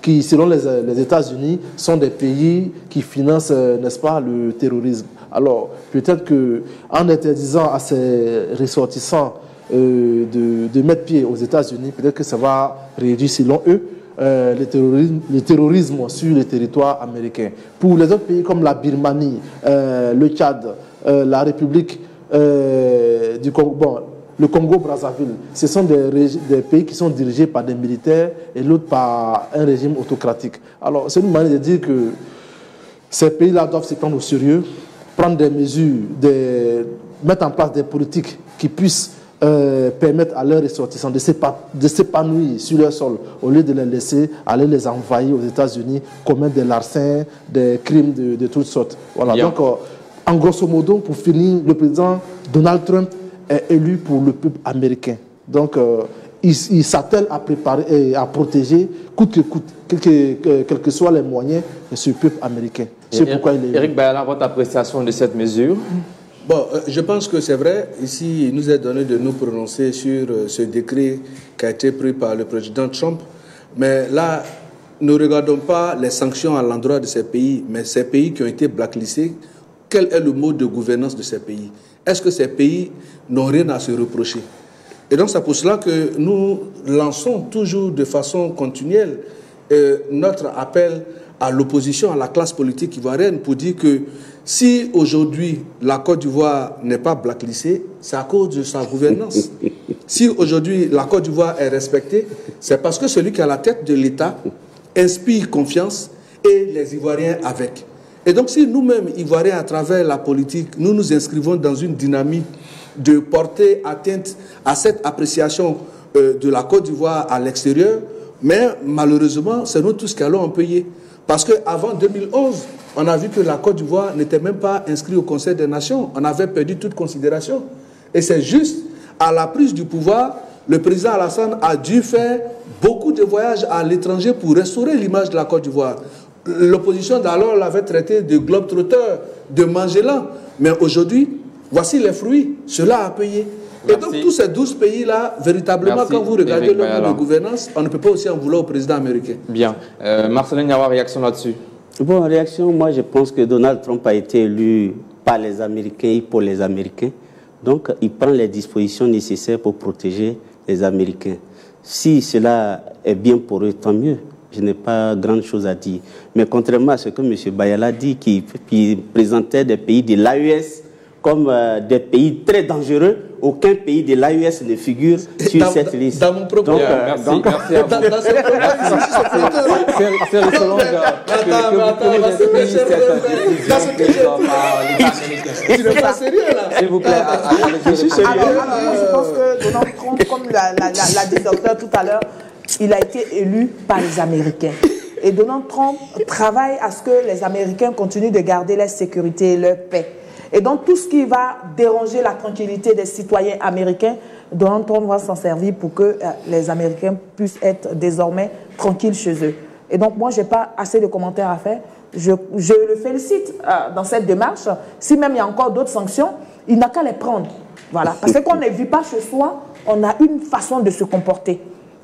qui, selon les États-Unis, sont des pays qui financent, n'est-ce pas, le terrorisme. Alors, peut-être qu'en interdisant à ces ressortissants de mettre pied aux États-Unis, peut-être que ça va réduire, selon eux, le terrorisme sur le territoire américain. Pour les autres pays comme la Birmanie, le Tchad, la République du Congo, bon, le Congo-Brazzaville, ce sont des pays qui sont dirigés par des militaires et l'autre par un régime autocratique. Alors, c'est une manière de dire que ces pays-là doivent se prendre au sérieux, prendre des mesures, mettre en place des politiques qui puissent permettre à leurs ressortissants de s'épanouir sur leur sol, au lieu de les laisser aller les envahir aux États-Unis, commettre des larcins, des crimes de toutes sortes. Voilà. Bien. Donc, en grosso modo, pour finir, le président Donald Trump est élu pour le peuple américain. Donc, il s'attelle à préparer et à protéger, coûte que coûte, quels que soient les moyens de ce peuple américain. C'est pourquoi il est... Éric Bayala, votre appréciation de cette mesure? Bon, je pense que c'est vrai. Ici, il nous est donné de nous prononcer sur ce décret qui a été pris par le président Trump. Mais là, ne regardons pas les sanctions à l'endroit de ces pays, mais ces pays qui ont été blacklistés, quel est le mode de gouvernance de ces pays? Est-ce que ces pays n'ont rien à se reprocher? Et donc, c'est pour cela que nous lançons toujours de façon continuelle notre appel à l'opposition, à la classe politique ivoirienne, pour dire que si aujourd'hui la Côte d'Ivoire n'est pas blacklistée, c'est à cause de sa gouvernance. Si aujourd'hui la Côte d'Ivoire est respectée, c'est parce que celui qui est à la tête de l'État inspire confiance et les Ivoiriens avec. Et donc si nous-mêmes, Ivoiriens, à travers la politique, nous nous inscrivons dans une dynamique de porter atteinte à cette appréciation de la Côte d'Ivoire à l'extérieur, mais malheureusement, c'est nous tous qui allons en payer. Parce qu'avant 2011, on a vu que la Côte d'Ivoire n'était même pas inscrite au Conseil des Nations. On avait perdu toute considération. Et c'est juste à la prise du pouvoir, le président Alassane a dû faire beaucoup de voyages à l'étranger pour restaurer l'image de la Côte d'Ivoire. L'opposition d'alors l'avait traité de globe-trotteur, de Magellan. Mais aujourd'hui, voici les fruits. Cela a payé. Merci. Et donc tous ces 12 pays-là, véritablement, quand vous regardez le mode de gouvernance, on ne peut pas aussi en vouloir au président américain. Bien. Marcelin Niawa, réaction là-dessus? Bon, réaction, moi je pense que Donald Trump a été élu par les Américains et pour les Américains. Donc il prend les dispositions nécessaires pour protéger les Américains. Si cela est bien pour eux, tant mieux. Je n'ai pas grande chose à dire. Mais contrairement à ce que M. Bayala dit, qui présentait des pays de l'AES comme des pays très dangereux, aucun pays de l'AES ne figure sur cette liste. Dans mon propos, merci à vous. S'il vous plaît. Je suis sérieux. Je pense que Donald Trump, comme l'a dit le docteur tout à l'heure, il a été élu par les Américains. Et Donald Trump travaille à ce que les Américains continuent de garder leur sécurité et leur paix. Et donc, tout ce qui va déranger la tranquillité des citoyens américains, Donald Trump va s'en servir pour que les Américains puissent être désormais tranquilles chez eux. Et donc, moi, je n'ai pas assez de commentaires à faire. Je le félicite dans cette démarche. Si même il y a encore d'autres sanctions, il n'a qu'à les prendre. Voilà. Parce que quand on ne vit pas chez soi, on a une façon de se comporter.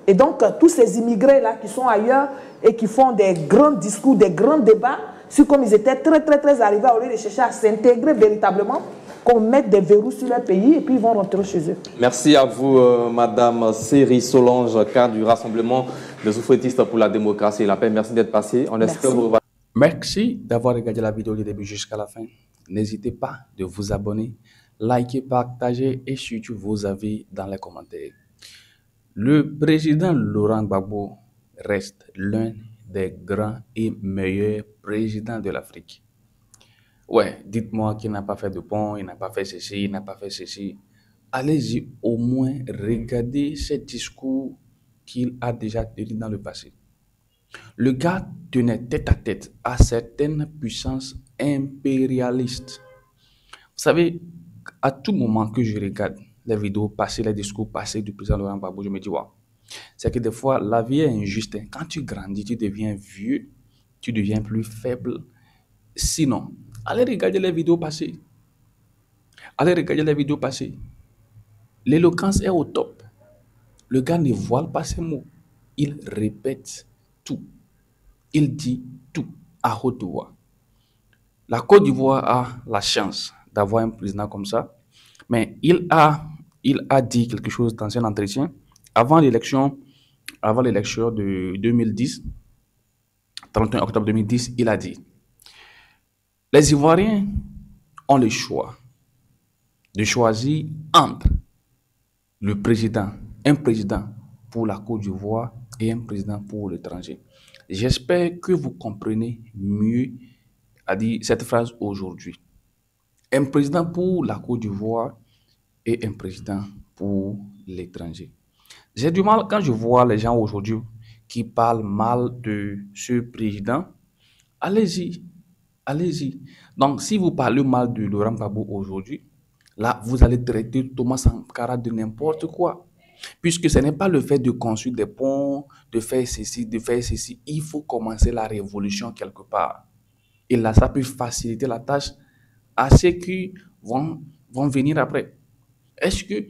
Et donc, tous ces immigrés-là qui sont ailleurs et qui font des grands discours, des grands débats, sur comme ils étaient très, très, très arrivés, au lieu de chercher à s'intégrer véritablement, qu'on mette des verrous sur leur pays et puis ils vont rentrer chez eux. Merci à vous, Madame Série Solange, cadre du Rassemblement des oufouettistes pour la démocratie et la paix. Merci d'être passé. On espère vous revoir. Merci d'avoir regardé la vidéo du début jusqu'à la fin. N'hésitez pas de vous abonner, liker, partager et surtout vos avis dans les commentaires. Le président Laurent Gbagbo reste l'un des grands et meilleurs présidents de l'Afrique. Ouais, dites-moi qu'il n'a pas fait de pont, il n'a pas fait ceci, il n'a pas fait ceci. Allez-y au moins regarder ces discours qu'il a déjà tenus dans le passé. Le gars tenait tête à tête à certaines puissances impérialistes. Vous savez, à tout moment que je regarde les vidéos passées, les discours passés du président Laurent Gbagbo, je me dis, waouh, c'est que des fois, la vie est injuste. Quand tu grandis, tu deviens vieux, tu deviens plus faible. Sinon, allez regarder les vidéos passées. Allez regarder les vidéos passées. L'éloquence est au top. Le gars ne voile pas ses mots. Il répète tout. Il dit tout à haute voix. La Côte d'Ivoire a la chance d'avoir un président comme ça, mais il a dit quelque chose dans un entretien avant l'élection de 2010, 31 octobre 2010, il a dit: les Ivoiriens ont le choix de choisir entre un président pour la Côte d'Ivoire et un président pour l'étranger. J'espère que vous comprenez mieux cette phrase aujourd'hui. Un président pour la Côte d'Ivoire et un président pour l'étranger. J'ai du mal quand je vois les gens aujourd'hui qui parlent mal de ce président. Allez-y, allez-y. Donc, si vous parlez mal de Laurent Gbagbo aujourd'hui, là, vous allez traiter Thomas Sankara de n'importe quoi. Puisque ce n'est pas le fait de construire des ponts, de faire ceci, de faire ceci. Il faut commencer la révolution quelque part. Et là, ça peut faciliter la tâche à ceux qui vont venir après. Est-ce que,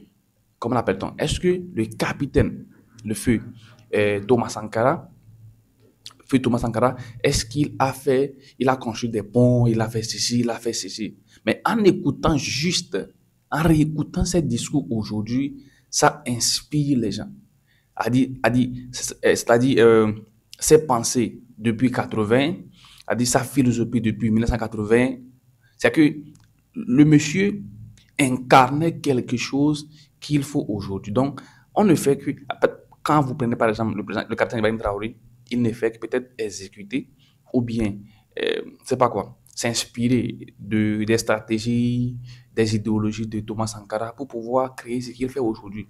comment l'appelle-t-on, est-ce que le capitaine, le feu Thomas Sankara, est-ce qu'il a construit des ponts, il a fait ceci, il a fait ceci. Mais en écoutant en réécoutant ces discours aujourd'hui, ça inspire les gens. C'est-à-dire ses pensées depuis 80, sa philosophie depuis 1980, c'est que le monsieur incarnait quelque chose qu'il faut aujourd'hui. Donc, on ne fait que, quand vous prenez par exemple le capitaine Ibrahim Traoré, il ne fait que peut-être exécuter ou bien, c'est pas quoi, s'inspirer des stratégies, des idéologies de Thomas Sankara pour pouvoir créer ce qu'il fait aujourd'hui.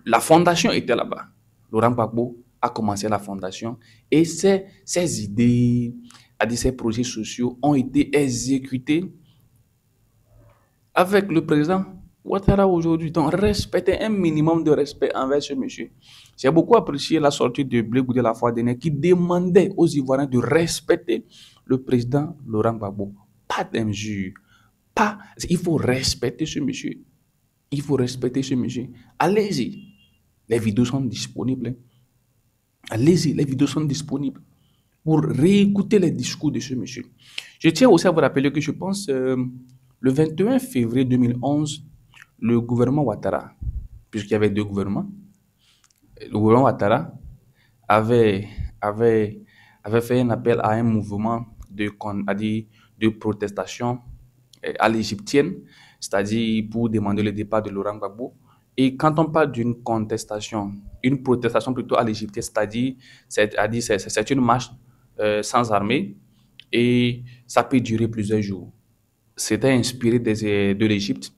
La fondation était là-bas. Laurent Gbagbo a commencé la fondation et ces idées, ces projets sociaux ont été exécutés avec le président Ouattara aujourd'hui. Donc, respectez un minimum de respect envers ce monsieur. J'ai beaucoup apprécié la sortie de Blé Goudé la fois dernière qui demandait aux Ivoiriens de respecter le président Laurent Gbagbo. Pas d'injure. Il faut respecter ce monsieur. Il faut respecter ce monsieur. Allez-y. Les vidéos sont disponibles. Allez-y, les vidéos sont disponibles pour réécouter les discours de ce monsieur. Je tiens aussi à vous rappeler que je pense le 21 février 2011, le gouvernement Ouattara, puisqu'il y avait deux gouvernements, le gouvernement Ouattara avait fait un appel à un mouvement de protestation à l'égyptienne, c'est-à-dire pour demander le départ de Laurent Gbagbo. Et quand on parle d'une contestation, une protestation plutôt à l'égyptienne, c'est une marche sans armée et ça peut durer plusieurs jours. C'était inspiré de l'Égypte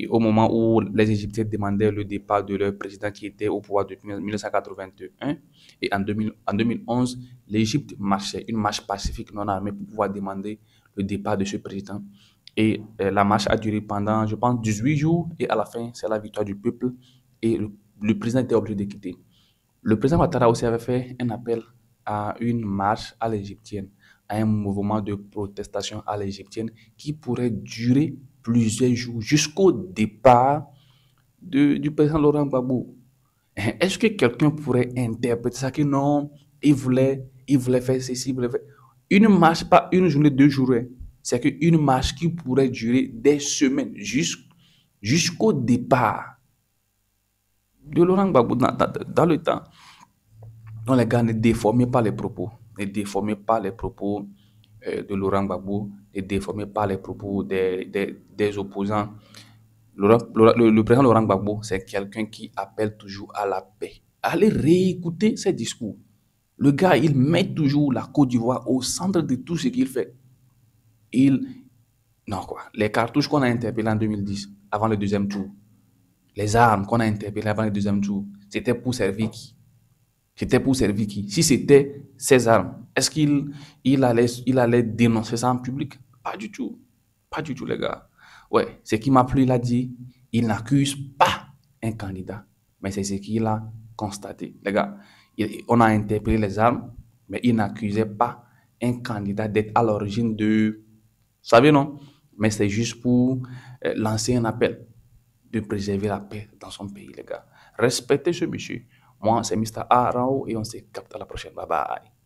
au moment où les Égyptiens demandaient le départ de leur président qui était au pouvoir depuis 1981. Et en 2011, l'Égypte marchait, une marche pacifique non armée pour pouvoir demander le départ de ce président. Et la marche a duré pendant, je pense, 18 jours. Et à la fin, c'est la victoire du peuple. Et le président était obligé de quitter. Le président Ouattara aussi avait fait un appel à une marche à l'égyptienne, à un mouvement de protestation à l'égyptienne qui pourrait durer plusieurs jours jusqu'au départ du président Laurent Gbagbo. Est-ce que quelqu'un pourrait interpréter ça que non, il voulait faire ceci, il voulait faire... Une marche, pas une journée, 2 jours, hein. C'est qu'une marche qui pourrait durer des semaines jusqu'au départ de Laurent Gbagbo dans le temps. Donc les gars, ne déformez pas les propos. Ne déformez pas les propos de Laurent Gbagbo. Ne déformez pas les propos des opposants. Le président Laurent Gbagbo, c'est quelqu'un qui appelle toujours à la paix. Allez réécouter ses discours. Le gars, il met toujours la Côte d'Ivoire au centre de tout ce qu'il fait. Les cartouches qu'on a interpellées en 2010, avant le deuxième tour, les armes qu'on a interpellées avant le deuxième tour, c'était pour servir qui? C'était pour servir qui? Si c'était ces armes, est-ce qu'il allait dénoncer ça en public? Pas du tout. Pas du tout, les gars. Ouais, ce qui m'a plu, il a dit, il n'accuse pas un candidat, mais c'est ce qu'il a constaté. Les gars, on a interpellé les armes, mais il n'accusait pas un candidat d'être à l'origine de... Vous savez, non? Mais c'est juste pour lancer un appel de préserver la paix dans son pays, les gars. Respectez ce monsieur. Moi, c'est Mr. Arao et on se capte à la prochaine. Bye bye.